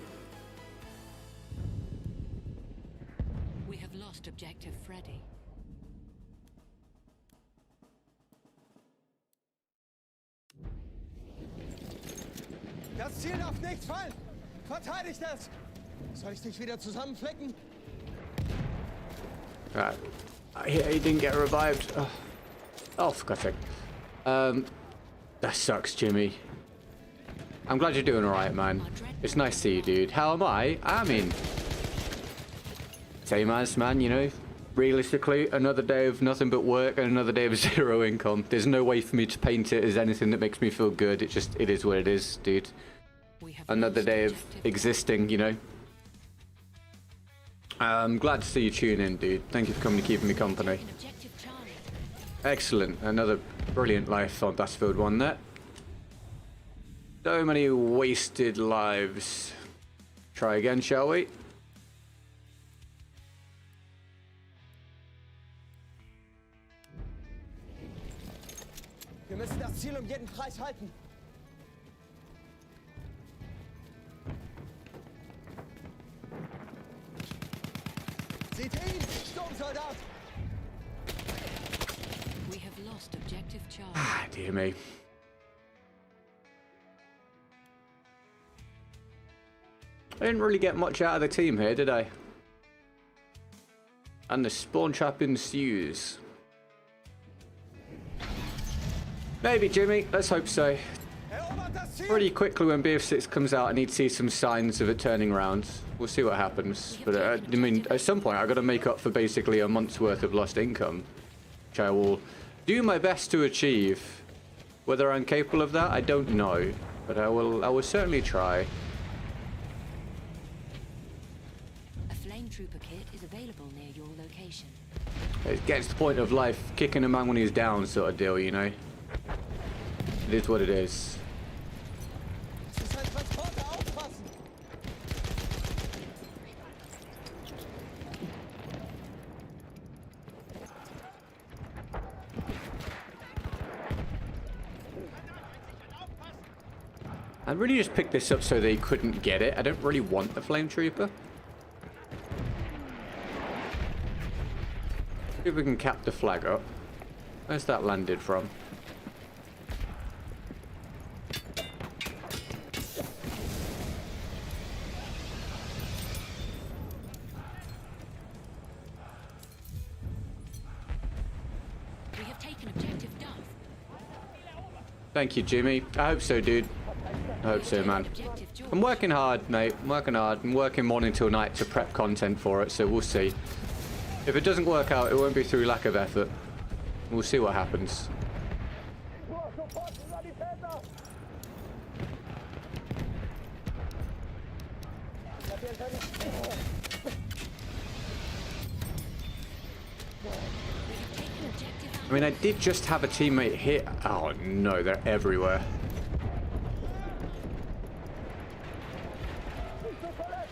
We have lost objective Freddy. Das Ziel darf nicht fallen. Verteidigt es. Soll ich dich wieder zusammenflicken? Right. He didn't get revived. Oh, for God's sake. That sucks, Jimmy. I'm glad you're doing alright, man. It's nice to see you, dude. How am I? I mean, same as, man, you know. Realistically, another day of nothing but work and another day of 0 income. There's no way for me to paint it as anything that makes me feel good. It is what it is, dude. We have Another lost day of objective. existing, you know. I'm glad to see you tune in, dude. Thank you for coming and keeping me company. Taken objective Charlie. Excellent. Another brilliant life on Battlefield 1 there. So many wasted lives. Try again, shall we? Wir müssen das Ziel jeden Preis halten. Seht ihn, Sturmsoldat! We have lost objective charge. Ah, dear me. I didn't really get much out of the team here, did I? And the spawn trap ensues. Maybe, Jimmy. Let's hope so. Erobert das Ziel! Pretty quickly when BF6 comes out, I need to see some signs of it turning around. We'll see what happens. But I mean, at some point, I've got to make up for basically a month's worth of lost income, which I will do my best to achieve. Whether I'm capable of that, I don't know, but I will certainly try. A flame trooper kit is available near your location. It gets to the point of life kicking a man when he's down sort of deal, you know. It is what it is. Es ist ein Transporter, aufpassen! I really just picked this up so they couldn't get it. I don't really want the flame trooper. See if we can cap the flag up. Where's that landed from? We have taken objective Duff. Thank you, Jimmy. I hope so, dude. I hope so, man. Objective George. I'm working hard, mate. I'm working hard. I'm working morning till night to prep content for it, so we'll see. If it doesn't work out, it won't be through lack of effort. We'll see what happens. Taken objective I mean, I did just have a teammate hit. Oh no, they're everywhere.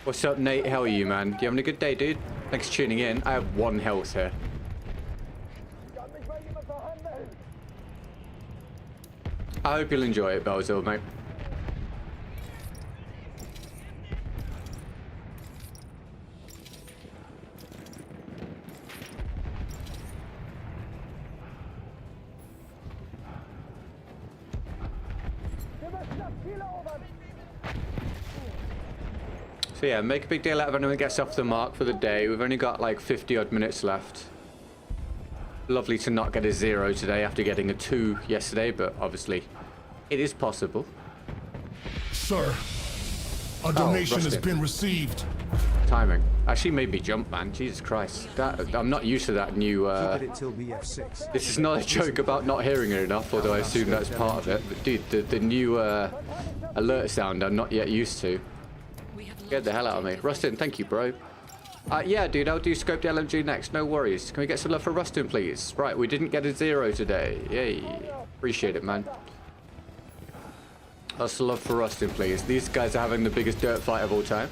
What's up, Nate? How are you, man? You having a good day, dude? Thanks for tuning in. I have 1 health here. I hope you'll enjoy it, Belzil, mate. So yeah, make a big deal out of anyone that gets off the mark for the day. We've only got like 50 odd minutes left. Lovely to not get a 0 today after getting a 2 yesterday, but obviously it is possible. Sir, a donation has Rustin. been received. Timing actually made me jump, man. Jesus Christ, I'm not used to that new. Keep it till BF6. This is not a joke about not hearing it enough, although I assume that's part of it. But dude, the new alert sound I'm not yet used to. We have lost Get the hell out of me. objective Rustin, thank you, bro. Yeah, dude, I'll do scoped LMG next. No worries. Can we get some love for Rustin, please? Right, we didn't get a 0 today. Yay. Appreciate it, man. Lots of love for Rustin, please. These guys are having the biggest dirt fight of all time.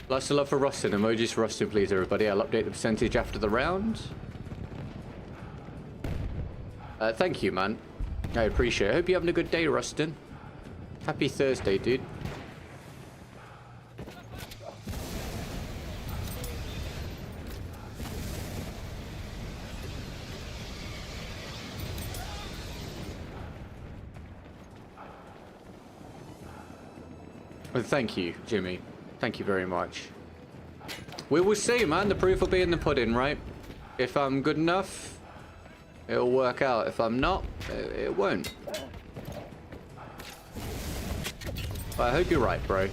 Lots of love for Rustin. Emojis for Rustin, please, everybody. I'll update the percentage after the round. Thank you, man. I appreciate it. Hope you're having a good day, Rustin. Happy Thursday, dude. Well, thank you, Jimmy. Thank you very much. We will see, man. The proof will be in the pudding, right? If I'm good enough, it'll work out. If I'm not, it won't. But I hope you're right, bro.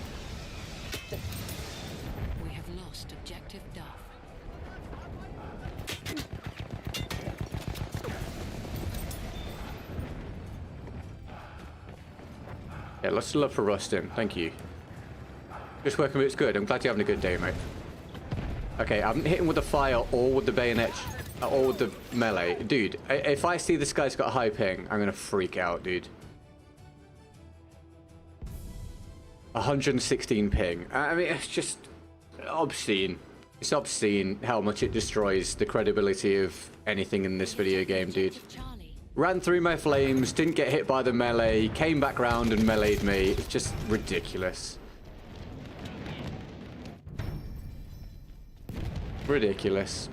We have lost objective Duff. Yeah, lots of love for Rustin. Thank you. Just working with it's good. I'm glad you're having a good day, mate. Okay, I'm hitting with the fire or with the bayonet or with the melee. Dude, if I see this guy's got a high ping, I'm gonna freak out, dude. 116 ping. I mean, it's just obscene. It's obscene how much it destroys the credibility of anything in this video game, dude. Charlie. Ran through my flames, didn't get hit by the melee, came back round and meleeed me. It's just ridiculous. Ridiculous.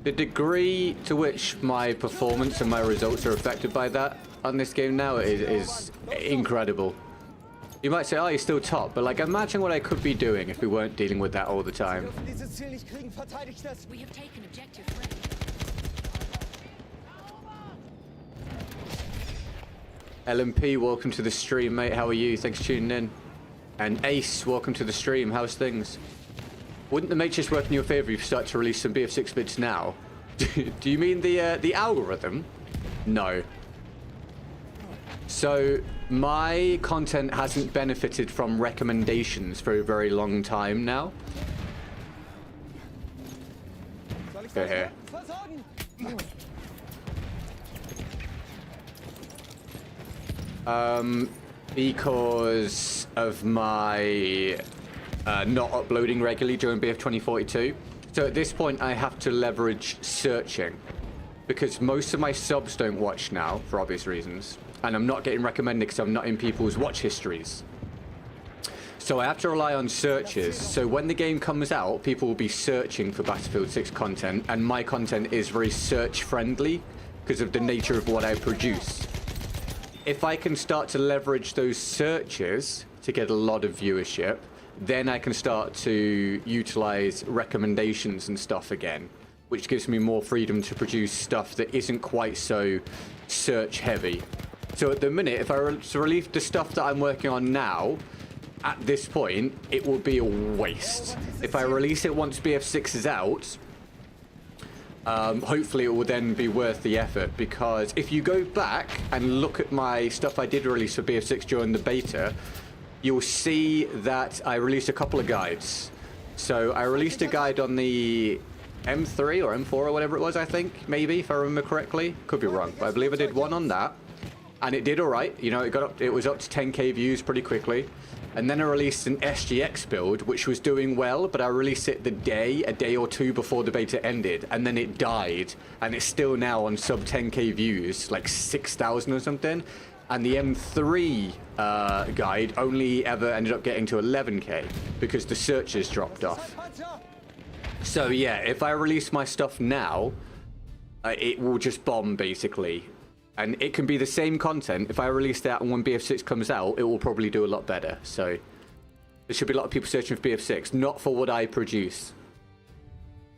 The degree to which my performance and my results are affected by that on this game now is incredible. You might say, oh, you're still top, but like, imagine what I could be doing if we weren't dealing with that all the time. We have taken objective Fred. LMP, welcome to the stream, mate. How are you? Thanks for tuning in. And Ace, welcome to the stream. How's things? Wouldn't the matrix work in your favor if you start to release some BF6 bits now? Do you mean the algorithm? No. So my content hasn't benefited from recommendations for a very long time now. Go here. Because of my not uploading regularly during BF 2042. So at this point I have to leverage searching because most of my subs don't watch now for obvious reasons, and I'm not getting recommended because I'm not in people's watch histories. So I have to rely on searches. So when the game comes out, people will be searching for Battlefield 6 content, and my content is very search friendly because of the nature of what I produce. If I can start to leverage those searches to get a lot of viewership, then I can start to utilize recommendations and stuff again, which gives me more freedom to produce stuff that isn't quite so search heavy. So at the minute, if I release the stuff that I'm working on now, at this point, it will be a waste. If I release it once BF6 is out, hopefully it will then be worth the effort, because if you go back and look at my stuff I did release for BF6 during the beta, you'll see that I released a couple of guides. So I released a guide on the M3 or M4 or whatever it was, I think, maybe, if I remember correctly. Could be wrong, but I believe I did one on that. And it did all right. You know, it was up to 10k views pretty quickly. And then I released an SGX build, which was doing well, but I released it a day or two before the beta ended, and then it died. And it's still now on sub 10k views, like 6,000 or something. And the M3 guide only ever ended up getting to 11k because the searches dropped off. So yeah, if I release my stuff now, it will just bomb basically. And it can be the same content. If I release that and when BF6 comes out, it will probably do a lot better. So there should be a lot of people searching for BF6, not for what I produce.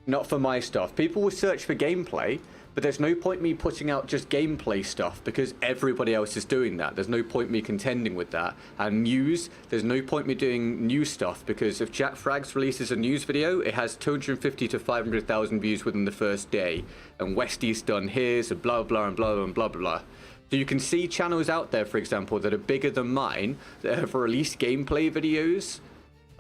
Not for my stuff. People will search for gameplay, but there's no point me putting out just gameplay stuff because everybody else is doing that. There's no point me contending with that. And news, there's no point me doing news stuff because if Jack Frags releases a news video, it has 250 to 500,000 views within the first day. And Westy's done his, and blah, blah, and blah, and blah, blah. So you can see channels out there, for example, that are bigger than mine that have released gameplay videos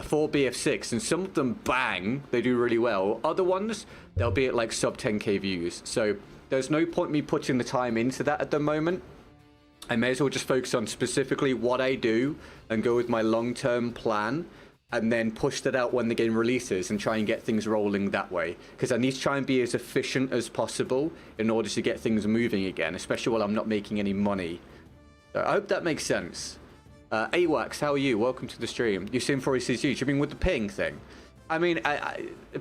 for BF6, and some of them bang, they do really well. Other ones, they'll be at like sub 10k views. So there's no point me putting the time into that at the moment. I may as well just focus on specifically what I do and go with my long-term plan and then push that out when the game releases and try and get things rolling that way. Because I need to try and be as efficient as possible in order to get things moving again, especially while I'm not making any money. So I hope that makes sense. AWAX, how are you? Welcome to the stream. You seem 46 you mean with the ping thing? I mean,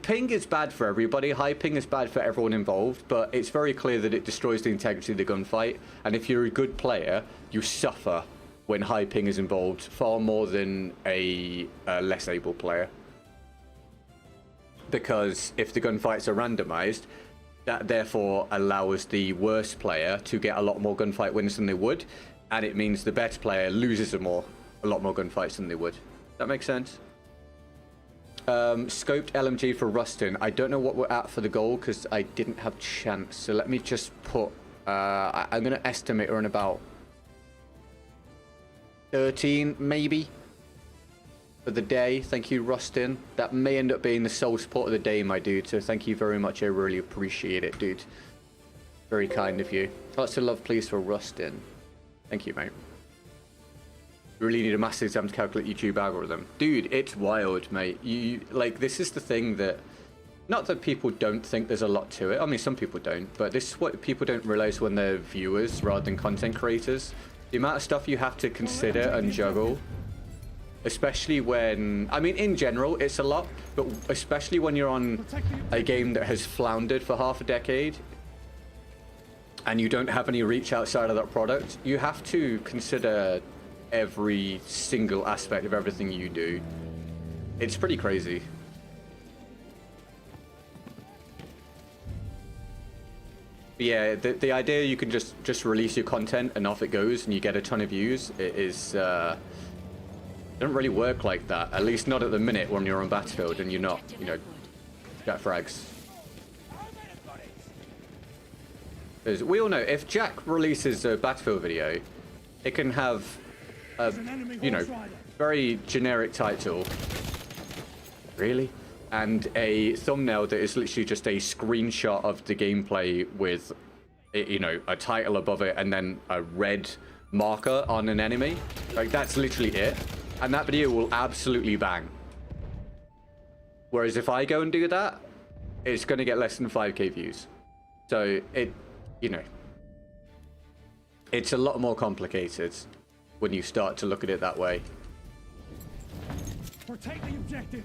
ping is bad for everybody. High ping is bad for everyone involved, but it's very clear that it destroys the integrity of the gunfight. And if you're a good player, you suffer when high ping is involved far more than a less able player. Because if the gunfights are randomized, that therefore allows the worst player to get a lot more gunfight wins than they would. And it means the best player loses a lot more gunfights than they would. That makes sense? Scoped LMG for Rustin. I don't know what we're at for the goal because I didn't have chance. So let me just put... I'm going to estimate we're in about 13, maybe, for the day. Thank you, Rustin. That may end up being the sole support of the day, my dude. So thank you very much. I really appreciate it, dude. Very kind of you. Lots of love, please, for Rustin. Thank you, mate. Really need a maths exam to calculate YouTube algorithm. Dude, it's wild, mate. Like, this is the thing that, not that people don't think there's a lot to it. I mean, some people don't, but this is what people don't realize when they're viewers rather than content creators. The amount of stuff you have to consider and juggle, especially when, I mean, in general, it's a lot, but especially when you're on a game that has floundered for half a decade and you don't have any reach outside of that product, you have to consider every single aspect of everything you do. It's pretty crazy. But yeah, the idea you can just release your content and off it goes and you get a ton of views, it is it doesn't really work like that, at least not at the minute when you're on Battlefield and you're not, you know, Jack frags. As we all know, if Jack releases a Battlefield video, it can have a, you know, very generic title, really, and a thumbnail that is literally just a screenshot of the gameplay with, you know, a title above it and then a red marker on an enemy. Like, that's literally it, and that video will absolutely bang. Whereas if I go and do that, it's going to get less than 5k views. So it, you know, it's a lot more complicated when you start to look at it that way. Protect the objective.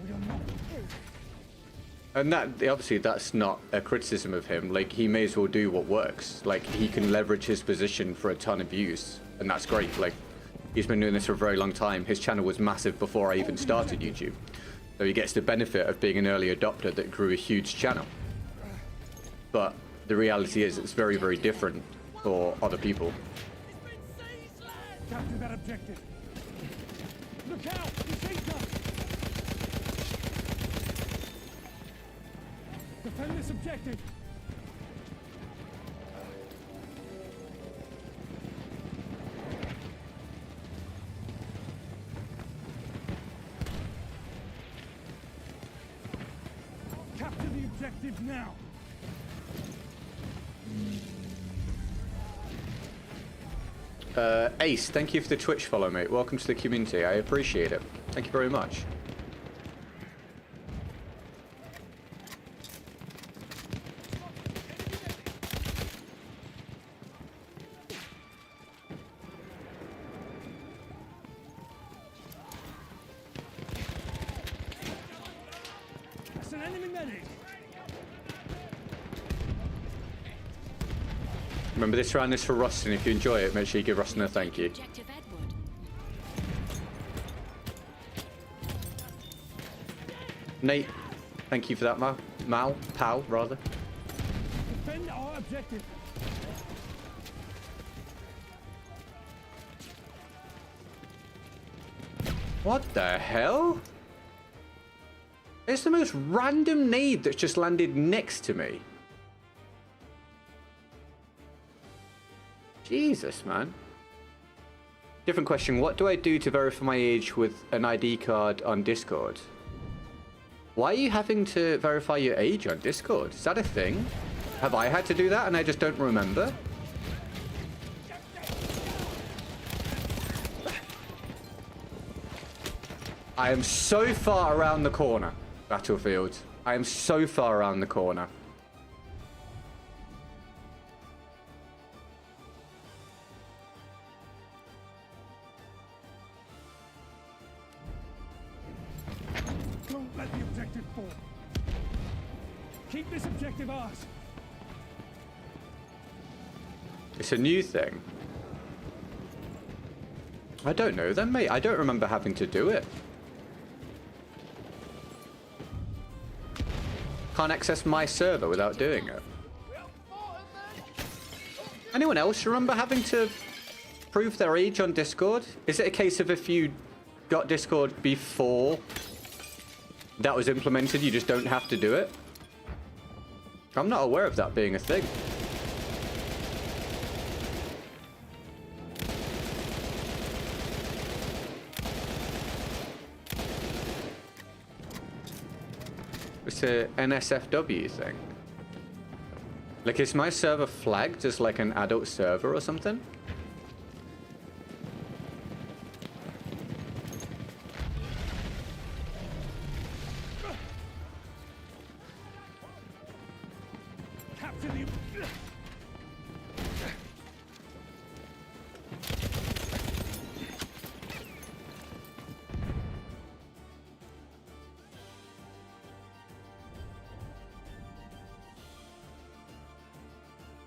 We are not. And that, obviously, that's not a criticism of him. Like, he may as well do what works. Like, he can leverage his position for a ton of views, and that's great. Like, he's been doing this for a very long time. His channel was massive before I even started YouTube. So he gets the benefit of being an early adopter that grew a huge channel. But the reality is it's very, very different for other people. Capture that objective. Look out! He's inked us! Defend this objective. Capture the objective now. Ace, thank you for the Twitch follow, mate. Welcome to the community. I appreciate it. Thank you very much. That's an enemy medic. Remember, this round is for Rustin. If you enjoy it, make sure you give Rustin a thank you. Objective Edward. Nate, thank you for that, Pal, rather. Defend our objective. What the hell? It's the most random nade that's just landed next to me. Jesus, man. Different question. What do I do to verify my age with an ID card on Discord? Why are you having to verify your age on Discord? Is that a thing? Have I had to do that and I just don't remember? I am so far around the corner, Battlefield. I am so far around the corner. Don't let the objective fall. Keep this objective ours. It's a new thing. I don't know then, mate. I don't remember having to do it. Can't access my server without doing it. Anyone else remember having to prove their age on Discord? Is it a case of if you got Discord before that was implemented, you just don't have to do it? I'm not aware of that being a thing. It's a NSFW thing. Like, is my server flagged as like an adult server or something? Capture the...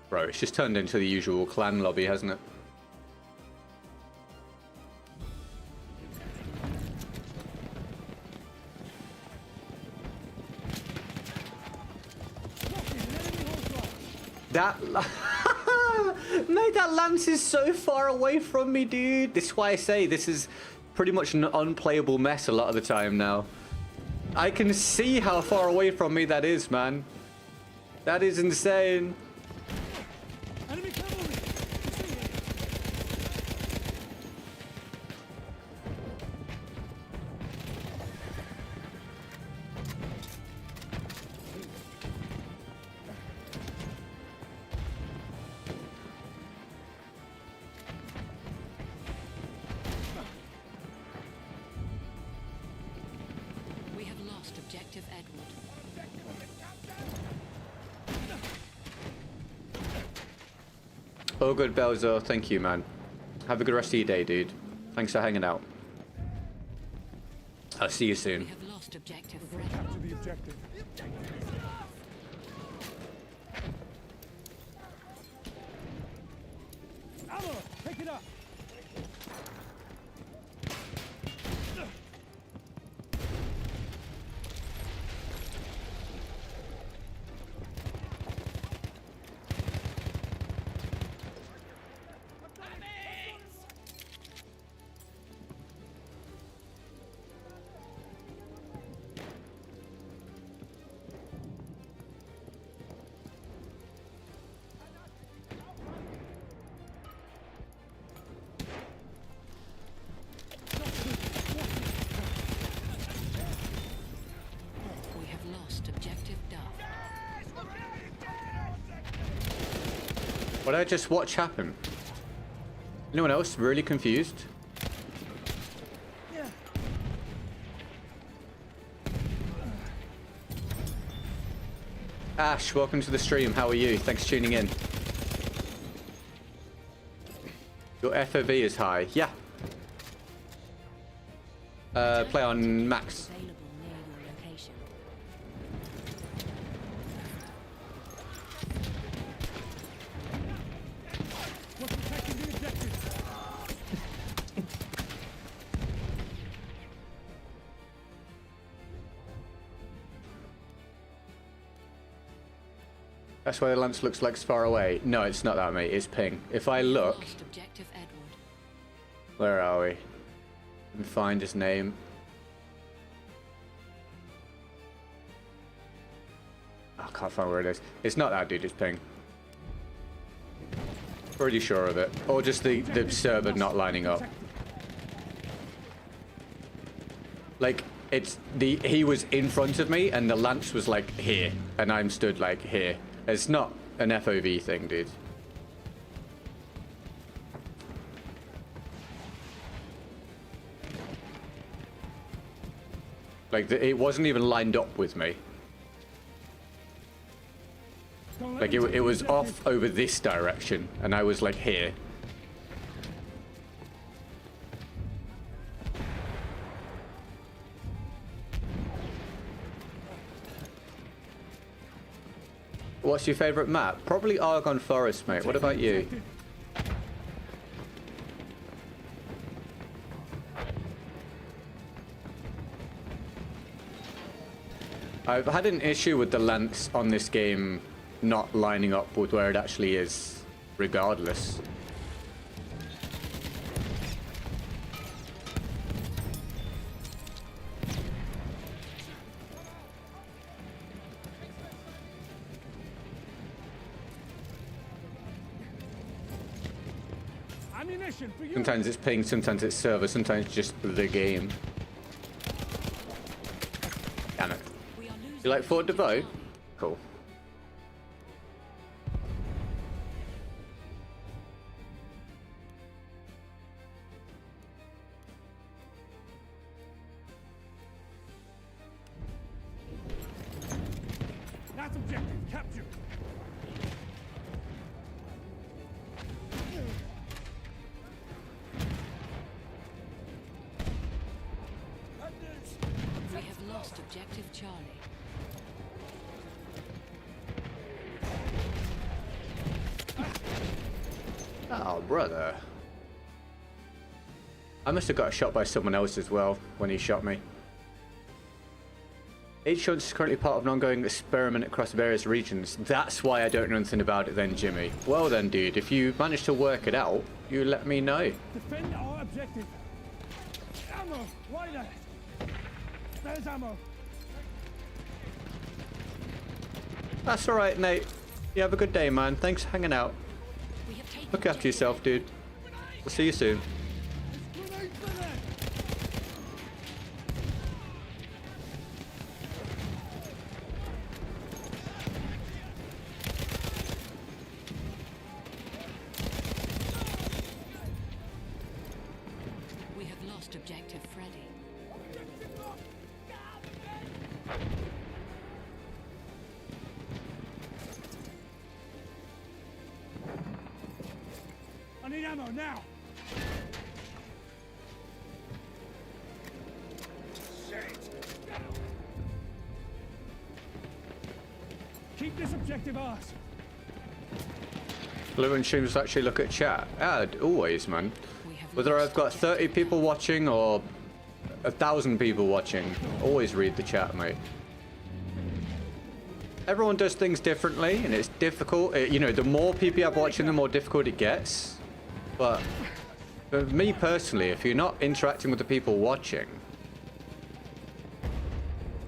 Bro, it's just turned into the usual clan lobby, hasn't it? That... Mate, that lance is so far away from me, dude. This is why I say this is pretty much an unplayable mess a lot of the time now. I can see how far away from me that is, man. That is insane. Enemy cavalry! We have lost objective Edward. Oh, good, Belzo. Thank you, man. Have a good rest of your day, dude. Thanks for hanging out. I'll see you We soon. have lost objective Fred. Capture the objective. Ammo! Pick it up! We have lost objective Duff. What did I just watch happen? Anyone else really confused? Ash, welcome to the stream. How are you? Thanks for tuning in. Your FOV is high. Yeah. Play on max. Available near your location. We're protecting the objective! That's why the lance looks like it's far away. No, it's not that, mate. It's ping. If I look, Lost objective Edward. where are we? Let me find his name. Oh, I can't find where it is. It's not that dude, it's ping. Pretty sure of it. Or just the server not lining up. Like, he was in front of me and the lance was like here. And I'm stood like here. It's not an FOV thing, dude. Like, it wasn't even lined up with me. Like, it was off over this direction, and I was like here. What's your favorite map? Probably Argonne Forest, mate. What about you? I've had an issue with the lance on this game not lining up with where it actually is, regardless. Ammunition for you! Sometimes it's ping, sometimes it's server, sometimes just the game. Damn it. We are losing You like Fort objective DeVoe? Charlie. Cool. Capture. We have lost objective Charlie. Oh, brother. I must have got shot by someone else as well when he shot me. H-Hunt is currently part of an ongoing experiment across various regions. That's why I don't know anything about it then, Jimmy. Well then, dude, if you manage to work it out, you let me know. Defend our objective. Ammo, right there. There's ammo. That's alright, Nate. You have a good day, man. Thanks for hanging out. We have taken Look after yourself, dude. We'll see you soon. Grenade for them. We have lost objective Freddy. I need ammo now. Keep this objective ours. Fluent streams actually look at chat. Always, man. We have Whether lost I've got 30 people watching or 1,000 people watching, always read the chat, mate. Everyone does things differently, and it's difficult. You know, the more people you have watching, the more difficult it gets. But for me personally, if you're not interacting with the people watching,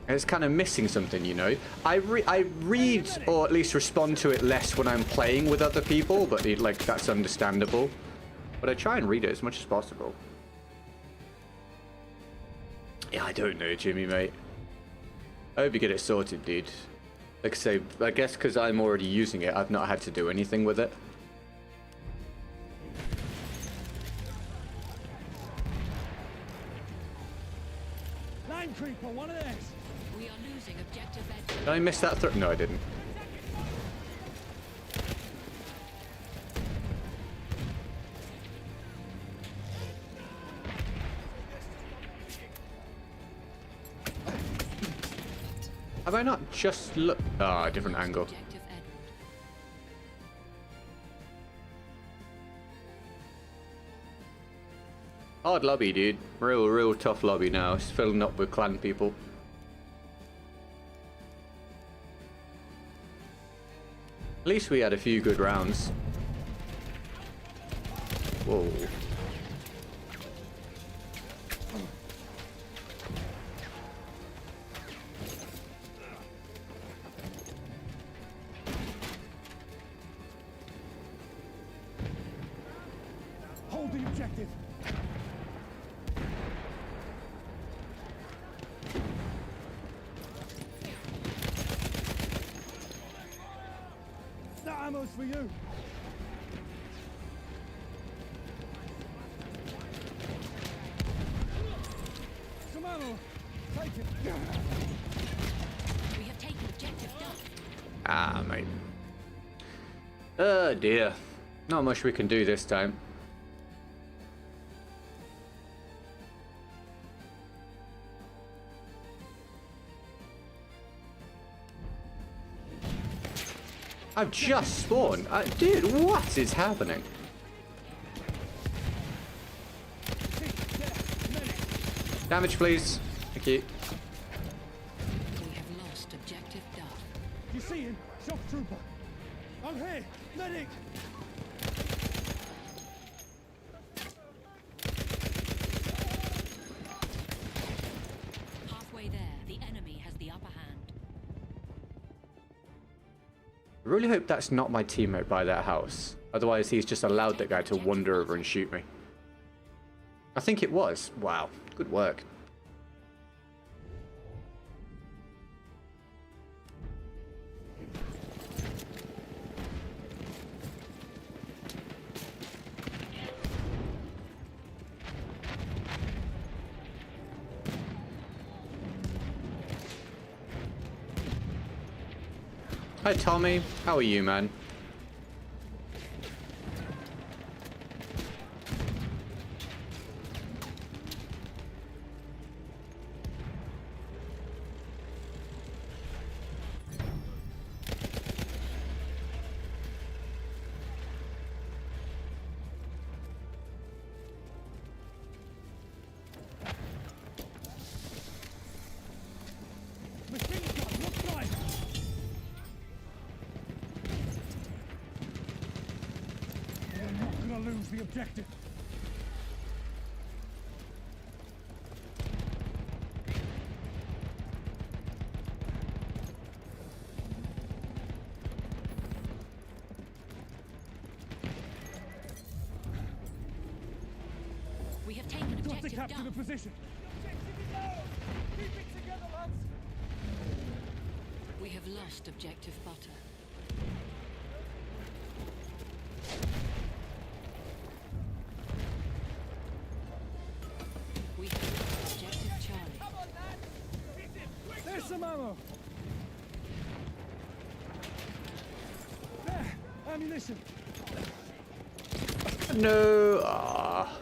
it's kind of missing something, you know. I read or at least respond to it less when I'm playing with other people, but like that's understandable. But I try and read it as much as possible. Yeah, I don't know, Jimmy, mate. I hope you get it sorted, dude. Like I say, I guess because I'm already using it, I've not had to do anything with it. Line creeper, one of theirs. We are losing objective edge. Did I miss that throw? No, I didn't. Have I not just looked? Ah, a different angle. Objective Edward. Hard lobby, dude. Real tough lobby now. It's filling up with clan people. At least we had a few good rounds. Whoa. Hold the objective. That ammo's for you. Some ammo. Take it. We have taken objective Duff. Ah, mate. Oh dear. Not much we can do this time. I've just spawned. Dude, what is happening? Damage, please. Thank you. We have lost objective Duff. You see him? Shock trooper. I'm here. Medic. Halfway there, the enemy has the upper hand. I really hope that's not my teammate by that house. Otherwise, he's just allowed that guy to wander over and shoot me. I think it was. Wow. Good work. Hi, Tommy. How are you, man? Machine gun, look right. We're not gonna lose the objective. We have taken Got to objective capture the Duff. position. Keep it together, lads. We have lost objective Butter. We have lost objective Charlie. There's some ammo. There, ammunition. No. Ah.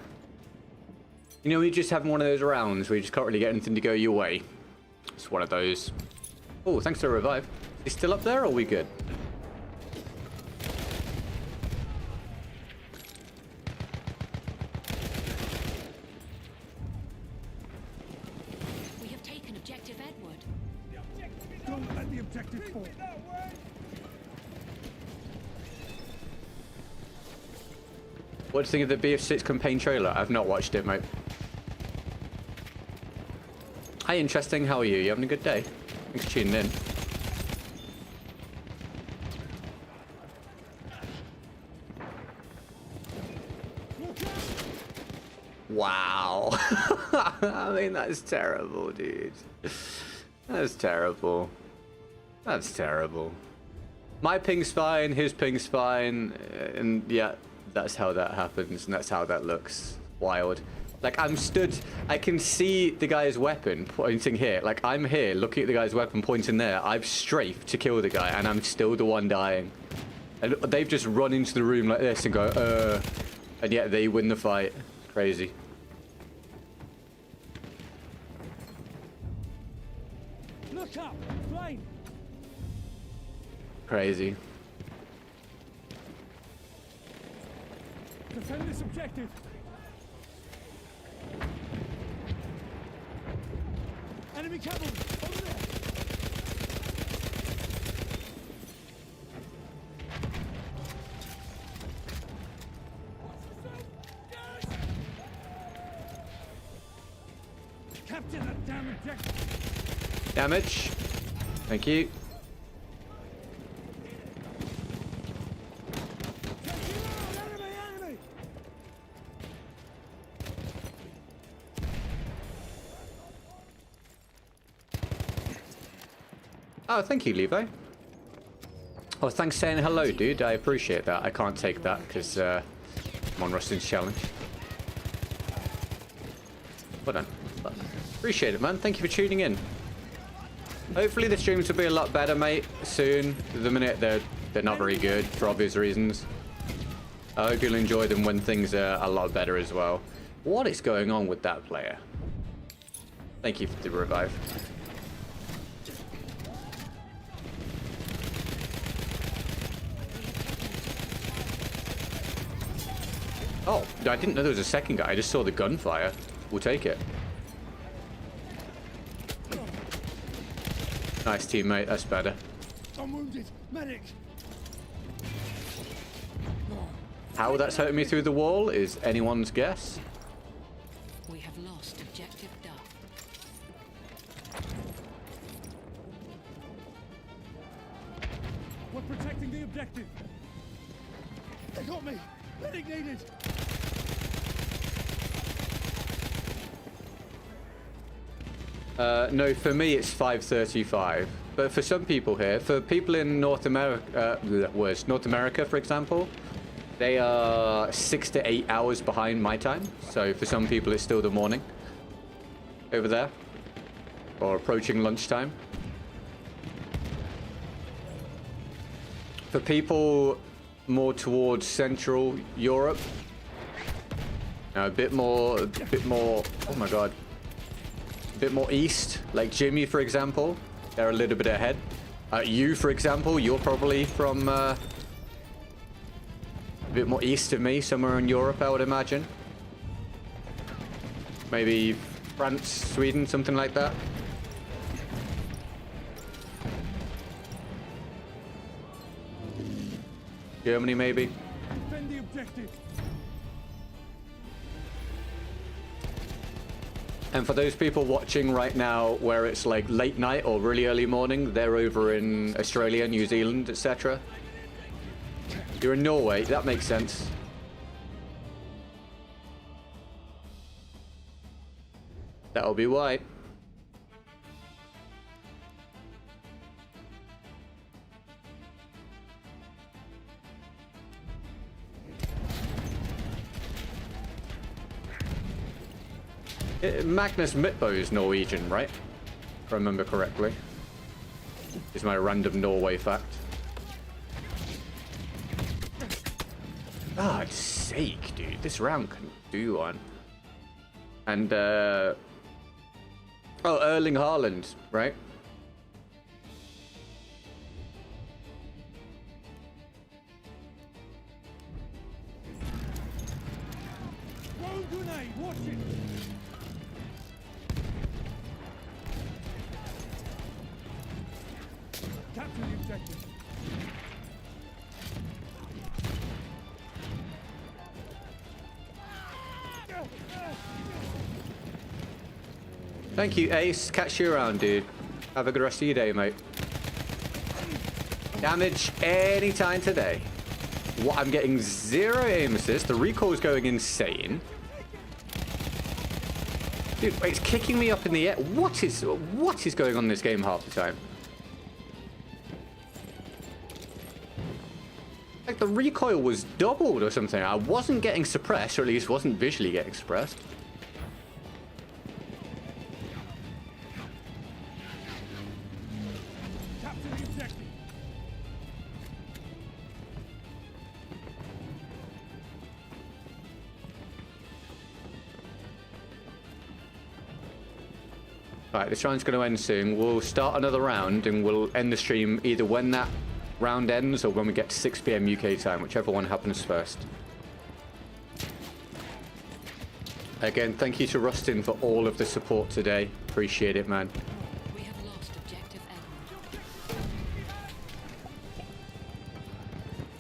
You know, you're just having one of those rounds where you just can't really get anything to go your way. It's one of those. Oh, thanks for the revive. Is he still up there, or are we good? We have taken objective Edward. Don't let the objective fall. What do you think of the BF6 campaign trailer? I've not watched it, mate. Hi, interesting. How are you? You having a good day? Thanks for tuning in. Wow. I mean, that's terrible, dude. That's terrible. That's terrible. My ping's fine, his ping's fine, and yeah, that's how that happens, and that's how that looks. Wild. Like, I'm stood, I can see the guy's weapon pointing here. Like, I'm here looking at the guy's weapon pointing there. I've strafed to kill the guy, and I'm still the one dying. And they've just run into the room like this and go, and yet they win the fight. Crazy. Look up, plane. Crazy. Defend this objective. Enemy cavalry, over there. Capture that damn objective. Damage. Thank you. Enemy. Oh, thank you, Levi. Oh, thanks for saying hello, dude. I appreciate that. I can't take that because I'm on Rustin's challenge. Well done. Appreciate it, man. Thank you for tuning in. Hopefully the streams will be a lot better, mate, soon. At the minute, they're not very good for obvious reasons. I hope you'll enjoy them when things are a lot better as well. What is going on with that player? Thank you for the revive. Oh, I didn't know there was a second guy. I just saw the gunfire. We'll take it. Nice teammate. That's better. I'm wounded. Medic. How that's hurting me through the wall is anyone's guess. We have lost objective Duff. We're protecting the objective. They got me. Medic needed. No, for me it's 5:35. But for some people here, for people in North America, North America, for example, they are 6 to 8 hours behind my time. So for some people, it's still the morning over there, or approaching lunchtime. For people more towards Central Europe, a bit more, oh my god, a bit more east, like Jimmy, for example, they're a little bit ahead. You, for example, you're probably from a bit more east of me, somewhere in Europe, I would imagine. Maybe France, Sweden, something like that. Germany, maybe. Defend the objective. And for those people watching right now where it's like late night or really early morning, they're over in Australia, New Zealand, etc. You're in Norway, that makes sense. That'll be why. Magnus Mitbo is Norwegian, right? If I remember correctly. Is my random Norway fact. God's sake, dude. This round can do one. And, oh, Erling Haaland, right? Throw grenade, watch it. Capture the objective. Thank you, Ace. Catch you around, dude. Have a good rest of your day, mate. Damage anytime today. What? I'm getting 0 aim assist. The recoil's going insane. Dude, it's kicking me up in the air. What is going on in this game half the time? Like the recoil was doubled or something. I wasn't getting suppressed, or at least wasn't visually getting suppressed. Capture the objective. Right, this round's going to end soon. We'll start another round and we'll end the stream either when that round ends or when we get to 6 PM UK time, whichever one happens first. Again, thank you to Rustin for all of the support today. Appreciate it, man. We have lost objective Edward.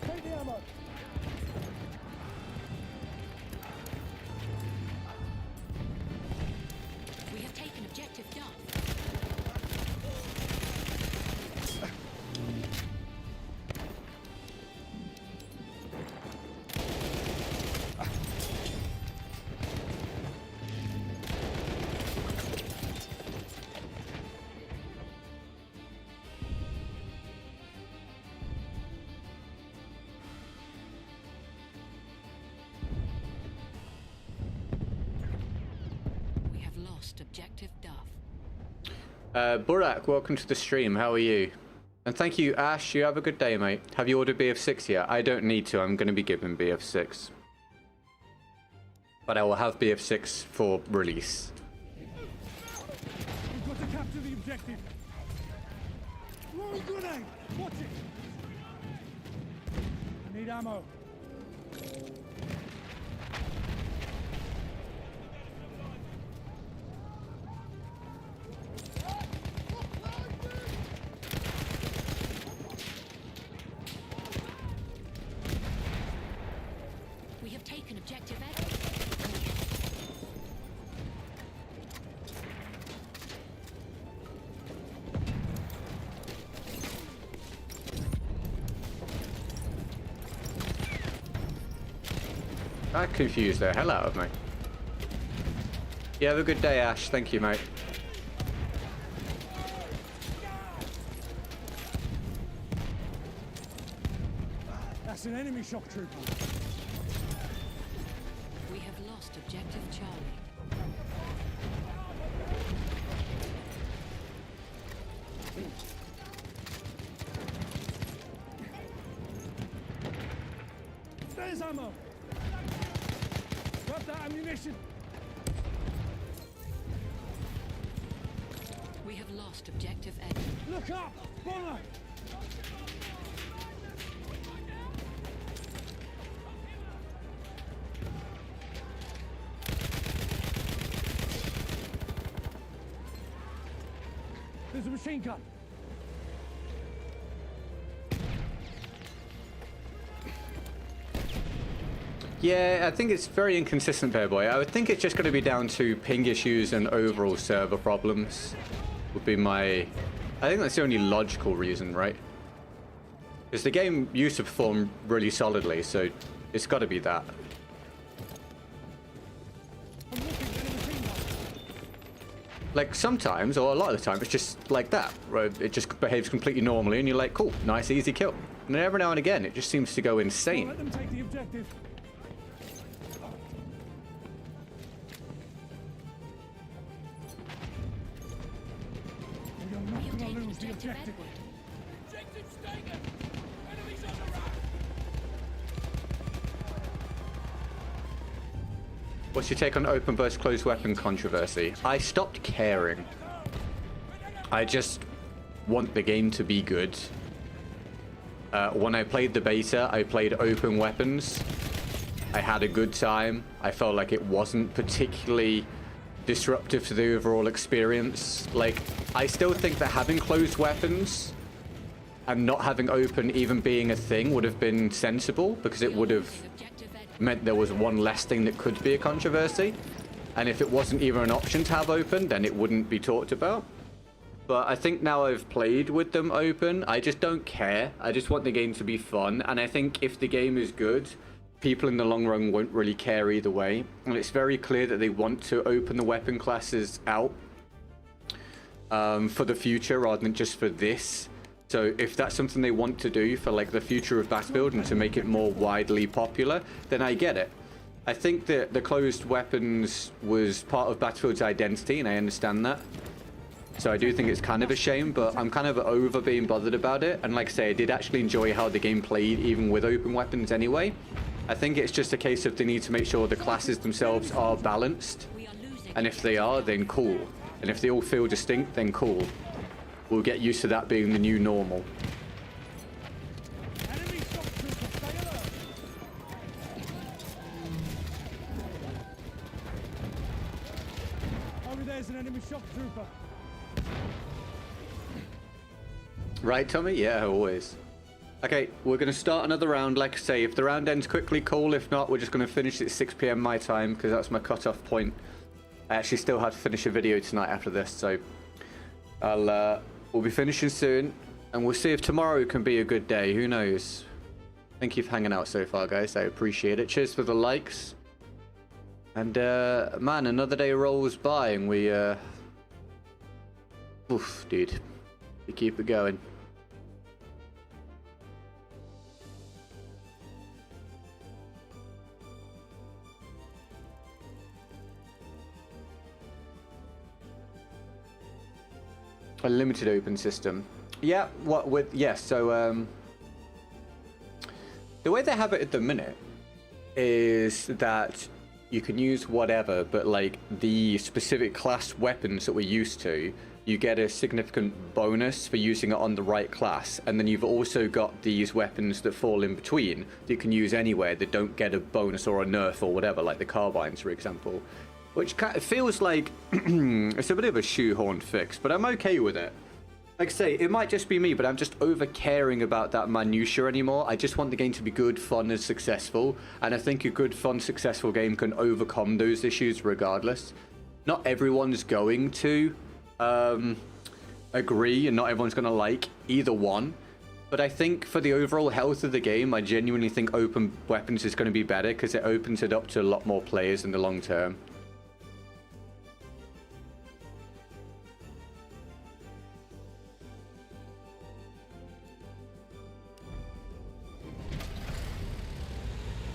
Take the ammo. We have taken objective Duff. We have lost objective Duff. Burak, welcome to the stream. How are you? And thank you, Ash. You have a good day, mate. Have you ordered BF6 yet? I don't need to. I'm going to be given BF6. But I will have BF6 for release. We've got to capture the objective. Throw grenade, watch it. I need ammo. We have taken objective Edward. That confused the hell out of me. You have a good day, Ash. Thank you, mate. That's an enemy shock trooper. We have lost objective Charlie. There's ammo. Grab that ammunition. We have lost objective A. Look up, Bonner. There's a machine gun. Yeah, I think it's very inconsistent there, boy. I would think it's just going to be down to ping issues and overall server problems. Would be my... I think that's the only logical reason, right? Because the game used to perform really solidly, so it's got to be that. I'm looking at a machine gun. Like sometimes, or a lot of the time, it's just like that. Right? It just behaves completely normally, and you're like, cool, nice, easy kill. And then every now and again, it just seems to go insane. Let them take the objective. We are We not have going to taken lose the objective objective. Edward. Objective's taken. Enemies on the run. What's your take on open versus closed weapon controversy? I stopped caring. I just want the game to be good. When I played the beta, I played open weapons. I had a good time. I felt like it wasn't particularly disruptive to the overall experience. Like, I still think that having closed weapons and not having open even being a thing would have been sensible, because it would have Objective Edward. meant there was one less thing that could be a controversy. And if it wasn't even an option to have open, then it wouldn't be talked about. But I think now I've played with them open, I just don't care. I just want the game to be fun. And I think if the game is good, people in the long run won't really care either way. And it's very clear that they want to open the weapon classes out for the future rather than just for this. So if that's something they want to do for like the future of Battlefield and to make it more widely popular, then I get it. I think that the closed weapons was part of Battlefield's identity, and I understand that. So I do think it's kind of a shame, but I'm kind of over being bothered about it. And like I say, I did actually enjoy how the game played, even with open weapons anyway. I think it's just a case of they need to make sure the classes themselves are balanced. We are losing. And if they are, then cool. And if they all feel distinct, then cool. We'll get used to that being the new normal. Enemy shock trooper, stay alert. Over there's an enemy shock trooper. Right, Tommy? Yeah, always. Okay, we're going to start another round. Like I say, if the round ends quickly, cool. If not, we're just going to finish at 6 PM my time, because that's my cutoff point. I actually still have to finish a video tonight after this, so we'll be finishing soon, and we'll see if tomorrow can be a good day. Who knows? Thank you for hanging out so far, guys. I appreciate it. Cheers for the likes. And, man, another day rolls by, and we, oof, dude. We keep it going. A limited open system. Yeah, what with, yes, so the way they have it at the minute is that you can use whatever, but like the specific class weapons that we're used to, you get a significant bonus for using it on the right class, and then you've also got these weapons that fall in between that you can use anywhere that don't get a bonus or a nerf or whatever, like the carbines, for example. Which kind of feels like it's a bit of a shoehorned fix, but I'm okay with it. Like I say, it might just be me, but I'm just over caring about that minutia anymore. I just want the game to be good, fun, and successful. And I think a good, fun, successful game can overcome those issues regardless. Not everyone's going to agree, and not everyone's going to like either one. But I think for the overall health of the game, I genuinely think open weapons is going to be better, because it opens it up to a lot more players in the long term.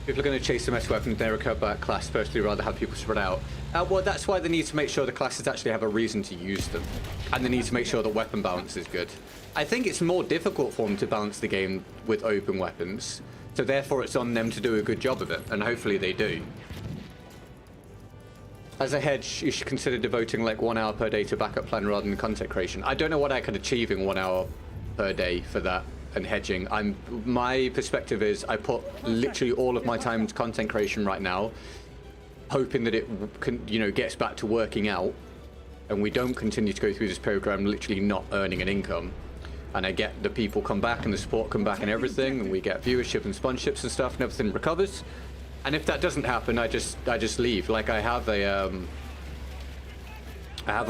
People are going to chase the mess weapons, they're a combat class. Personally, rather have people spread out. Well, that's why they need to make sure the classes actually have a reason to use them. And they need to make sure that weapon balance is good. I think it's more difficult for them to balance the game with open weapons. So therefore it's on them to do a good job of it, and hopefully they do. As a hedge, you should consider devoting like 1 hour per day to backup plan rather than content creation. I don't know what I could achieve in 1 hour per day for that and hedging. My perspective is I put literally all of my time into content creation right now, hoping that it can, you know, gets back to working out, and we don't continue to go through this program literally not earning an income. And I get the people come back and the support come back and everything, and we get viewership and sponsorships and stuff, and everything recovers. And if that doesn't happen, I just leave. Like I have a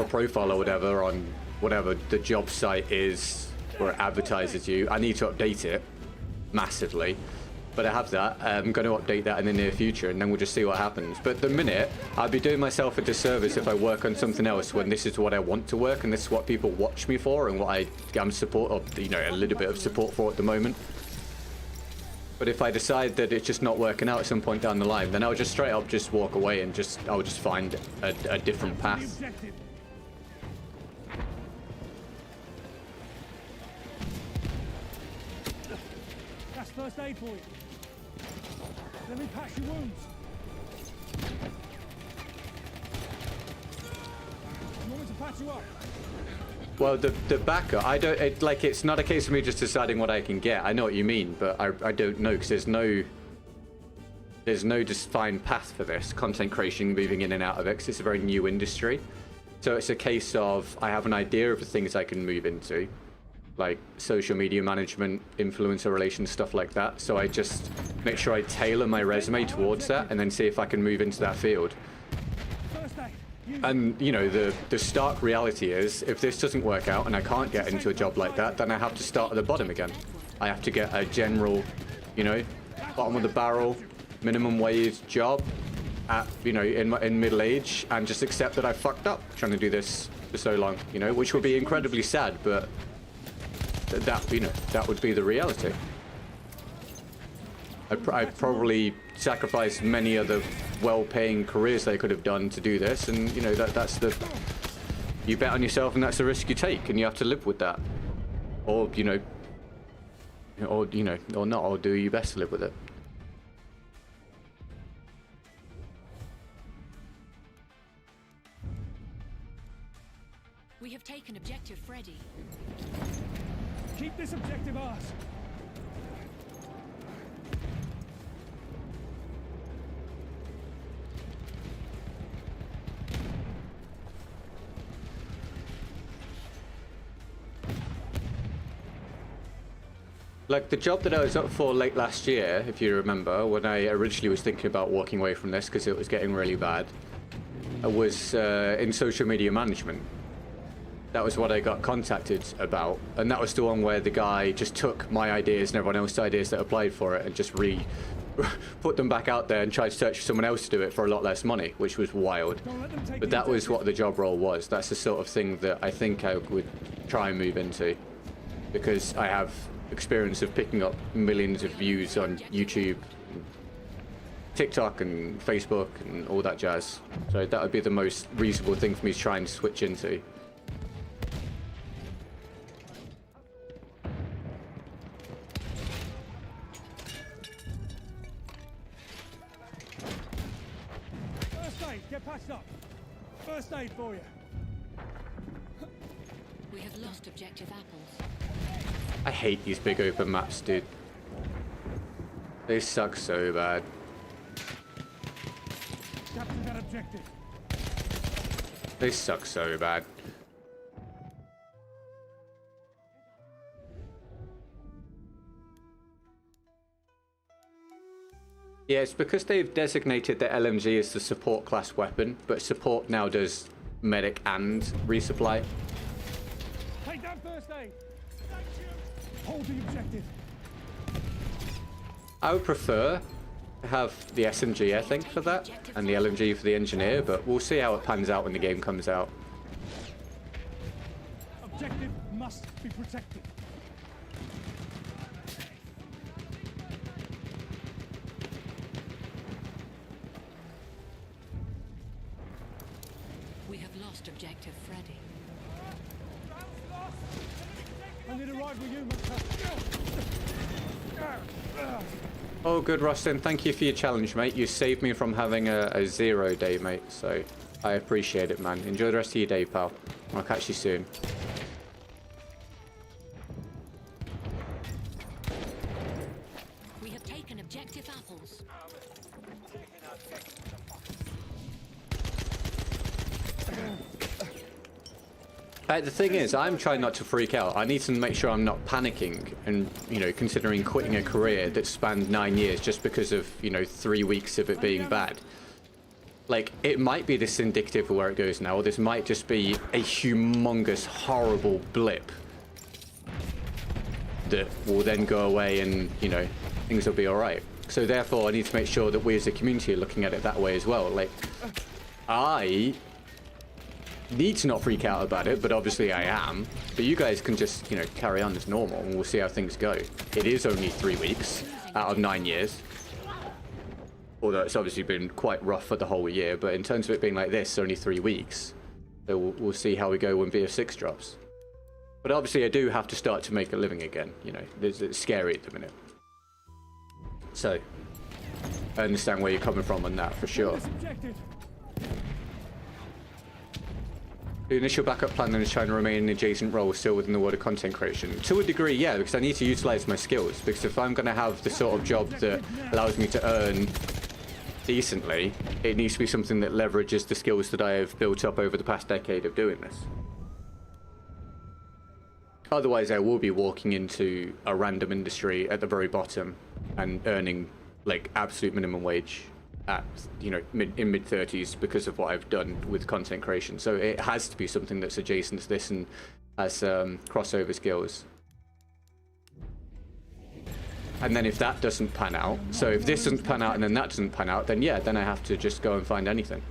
profile or whatever on whatever the job site is where it advertises you. I need to update it massively, but I have that. I'm going to update that in the near future, and then we'll just see what happens. But at the minute, I'd be doing myself a disservice if I work on something else when this is what I want to work, and this is what people watch me for, and what I'm support of, you know, a little bit of support for at the moment. But if I decide that it's just not working out at some point down the line, then I'll just straight up just walk away and I'll just find a different path. That's first aid for you. Let me patch your wounds. You want me to patch you up? Well, the backup, it's not a case of me just deciding what I can get. I know what you mean, but I don't know, because there's no defined path for this. Content creation, moving in and out of it, 'cause it's a very new industry. So it's a case of, I have an idea of the things I can move into, like social media management, influencer relations, stuff like that. So I just make sure I tailor my resume towards that, and then see if I can move into that field. And, you know, the stark reality is, if this doesn't work out and I can't get into a job like that, then I have to start at the bottom again. I have to get a general, you know, bottom of the barrel, minimum wage job at, you know, in middle age, and just accept that I fucked up trying to do this for so long, you know, which would be incredibly sad, but that, you know, that would be the reality. I'd probably sacrifice many other well-paying careers they could have done to do this, and you know, that's the, you bet on yourself, and that's the risk you take, and you have to live with that, or you know, or not, or do your best to live with it. We have taken objective Freddy. Keep this objective ours. Like the job that I was up for late last year, if you remember, when I originally was thinking about walking away from this because it was getting really bad, I was in social media management. That was what I got contacted about, and that was the one where the guy just took my ideas and everyone else's ideas that applied for it and just put them back out there and tried to search for someone else to do it for a lot less money, which was wild. But that was what the job role was. That's the sort of thing that I think I would try and move into, because I have experience of picking up millions of views on YouTube, TikTok and Facebook and all that jazz. So that would be the most reasonable thing for me to try and switch into. First aid, get patched up. First aid for you. We have lost objective apples. I hate these big open maps, dude. They suck so bad. Capture that objective. They suck so bad. Yeah, it's because they've designated the LMG as the support class weapon, but support now does medic and resupply. Take down first aid. Hold the objective. I would prefer to have the SMG, I think, for that, and the LMG for the engineer, but we'll see how it pans out when the game comes out. Objective must be protected. We have lost objective Freddy. Round's lost. Enemy taken I need a ride with you, man. Oh, good, Rustin. Thank you for your challenge, mate. You saved me from having a 0 day, mate. So I appreciate it, man. Enjoy the rest of your day, pal. I'll catch you soon. We have taken objective apples. The thing is, I'm trying not to freak out. I need to make sure I'm not panicking and, you know, considering quitting a career that spanned 9 years just because of, you know, 3 weeks of it being bad. Like, it might be this indicative of where it goes now, or this might just be a humongous, horrible blip that will then go away and, you know, things will be alright. So therefore, I need to make sure that we as a community are looking at it that way as well. Like, I need to not freak out about it, but obviously I am. But you guys can just, you know, carry on as normal, and we'll see how things go. It is only 3 weeks out of 9 years. Although it's obviously been quite rough for the whole year, but in terms of it being like this, only 3 weeks. So we'll see how we go when VF6 drops. But obviously I do have to start to make a living again, you know. It's scary at the minute. So, I understand where you're coming from on that, for sure. The initial backup plan then is trying to remain in adjacent roles still within the world of content creation. To a degree, yeah, because I need to utilize my skills. Because if I'm going to have the sort of job that allows me to earn decently, it needs to be something that leverages the skills that I have built up over the past decade of doing this. Otherwise, I will be walking into a random industry at the very bottom and earning, like, absolute minimum wage at, you know, in mid-30s because of what I've done with content creation. So it has to be something that's adjacent to this and has crossover skills. And then if that doesn't pan out, so if this doesn't pan out and then that doesn't pan out, then yeah, then I have to just go and find anything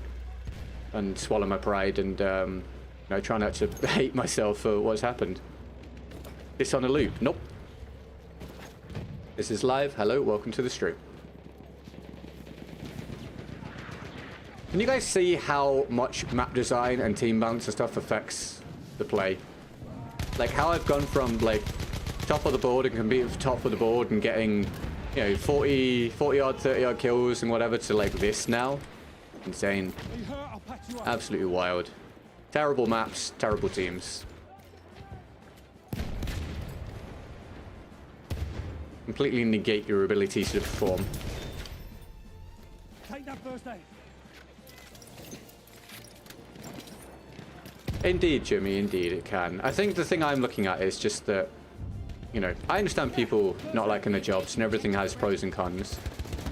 and swallow my pride and you know, try not to hate myself for what's happened. This on a loop? Nope. This is live. Hello, welcome to the stream. Can you guys see how much map design and team balance and stuff affects the play? Like how I've gone from like top of the board and competing for top of the board and getting, you know, 40 odd, 30 odd kills and whatever to like this now. Insane. Absolutely wild. Terrible maps, terrible teams. Completely negate your ability to perform. Take that first aid. Indeed, Jimmy, indeed it can. I think the thing I'm looking at is just that, you know, I understand people not liking their jobs and everything has pros and cons.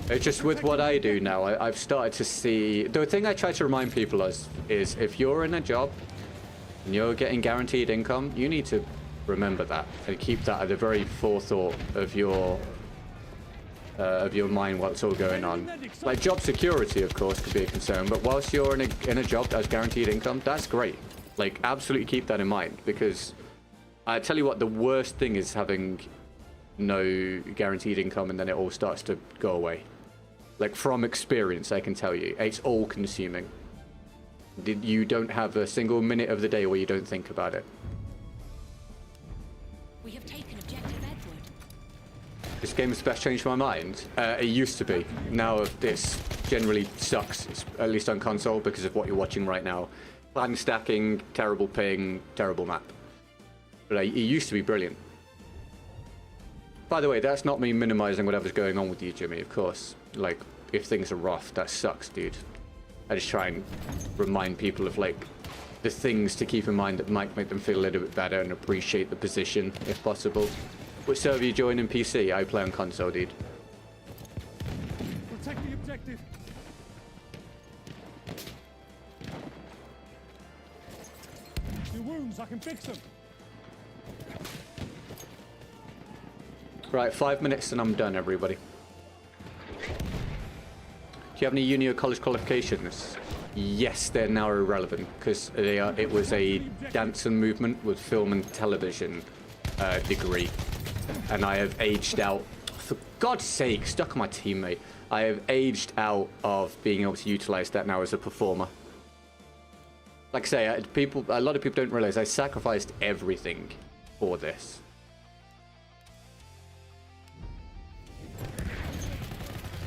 It's just with what I do now, I've started to see... The thing I try to remind people is if you're in a job and you're getting guaranteed income, you need to remember that and keep that at the very forethought of your mind while it's all going on. Like job security, of course, could be a concern, but whilst you're in a job that has guaranteed income, that's great. Like, absolutely keep that in mind, because I tell you what, the worst thing is having no guaranteed income and then it all starts to go away. Like, from experience, I can tell you, it's all consuming. You don't have a single minute of the day where you don't think about it. We have taken objective Edward. This game has best changed my mind. It used to be. Now this generally sucks, at least on console, because of what you're watching right now. Plan stacking, terrible ping, terrible map. But it used to be brilliant. By the way, that's not me minimizing whatever's going on with you, Jimmy, of course. Like, if things are rough, that sucks, dude. I just try and remind people of, like, the things to keep in mind that might make them feel a little bit better and appreciate the position, if possible. Which server you join in PC? I play on console, dude. Protect the objective. Your wounds, I can fix them. Right, 5 minutes and I'm done, everybody. Do you have any uni or college qualifications? Yes, they're now irrelevant because they are. It was a dance and movement with film and television degree, and I have aged out. For God's sake, stuck on my teammate. I have aged out of being able to utilize that now as a performer. Like I say, a lot of people don't realize I sacrificed everything for this.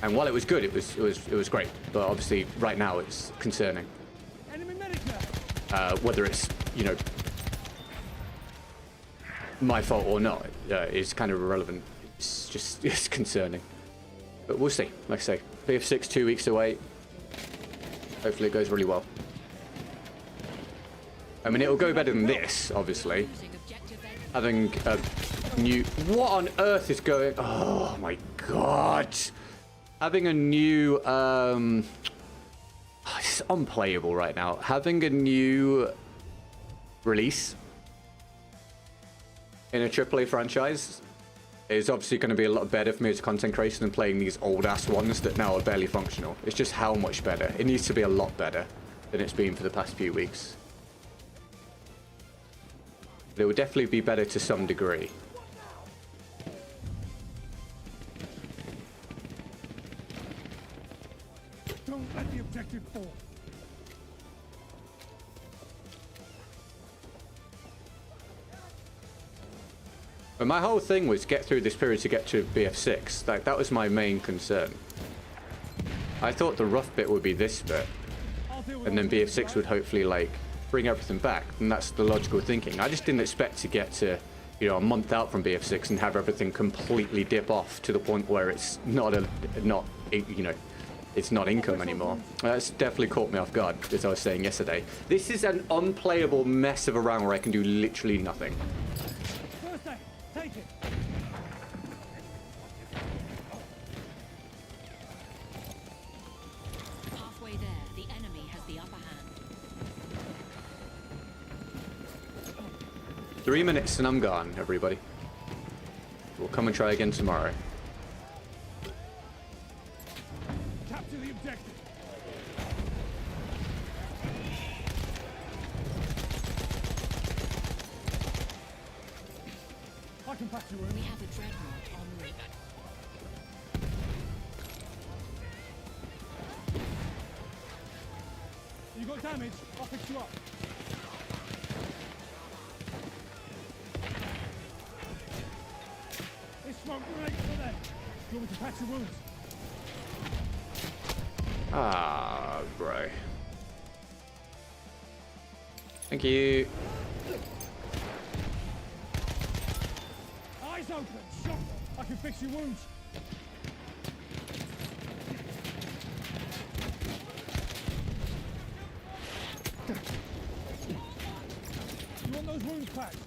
And while it was good, it was great. But obviously, right now, it's concerning. Enemy medic now. Whether it's, you know, my fault or not is kind of irrelevant. It's just it's concerning. But we'll see. Like I say, BF6 2 weeks away. Hopefully it goes really well. I mean, it'll go better than this, obviously. Having a new... What on earth is going... Oh, my God. Having a new... It's unplayable right now. Having a new release in a AAA franchise is obviously going to be a lot better for me as content creator than playing these old-ass ones that now are barely functional. It's just how much better. It needs to be a lot better than it's been for the past few weeks. But it will definitely be better to some degree. Don't let the objective fall. But my whole thing was get through this period to get to BF6. Like, that was my main concern. I thought the rough bit would be this bit. And then BF6 would hopefully, like, bring everything back. And that's the logical thinking. I just didn't expect to get to, you know, a month out from BF6 and have everything completely dip off to the point where it's it's not income anymore. That's definitely caught me off guard, as I was saying yesterday. This is an unplayable mess of a round where I can do literally nothing. First aid, take it. Halfway there, the enemy has the upper hand. 3 minutes and I'm gone, everybody. We'll come and try again tomorrow. Capture the objective. I can patch you in. We have a dreadnought en route. You got damage? I'll fix you up. This smoke grenade for them. You want me to patch your wounds? Ah, bro. Thank you. Eyes open. Shot. I can fix your wounds. You want those wounds packed?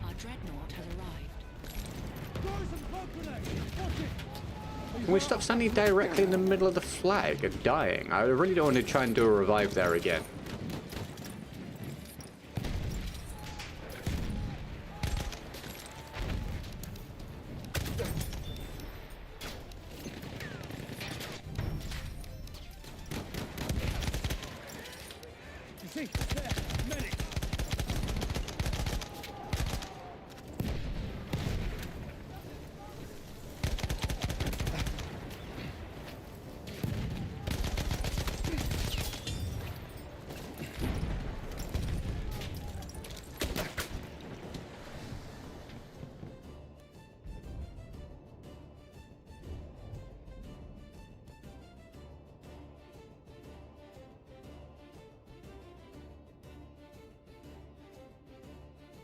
Our dreadnought has arrived. Throw some smoke grenades. Watch it. Can we stop standing directly in the middle of the flag and dying? I really don't want to try and do a revive there again. You see? There. Medic.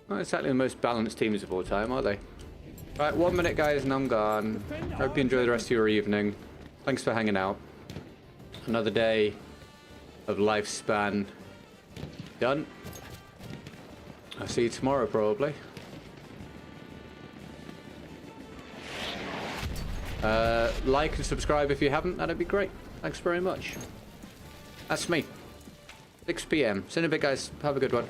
Not exactly the most balanced teams of all time, are they? Right, 1 minute, guys, and I'm gone. Hope you enjoy the rest of your evening. Thanks for hanging out. Another day of lifespan done. I'll see you tomorrow, probably. Like and subscribe if you haven't. That'd be great. Thanks very much. That's me. 6 PM. See you in a bit, guys. Have a good one.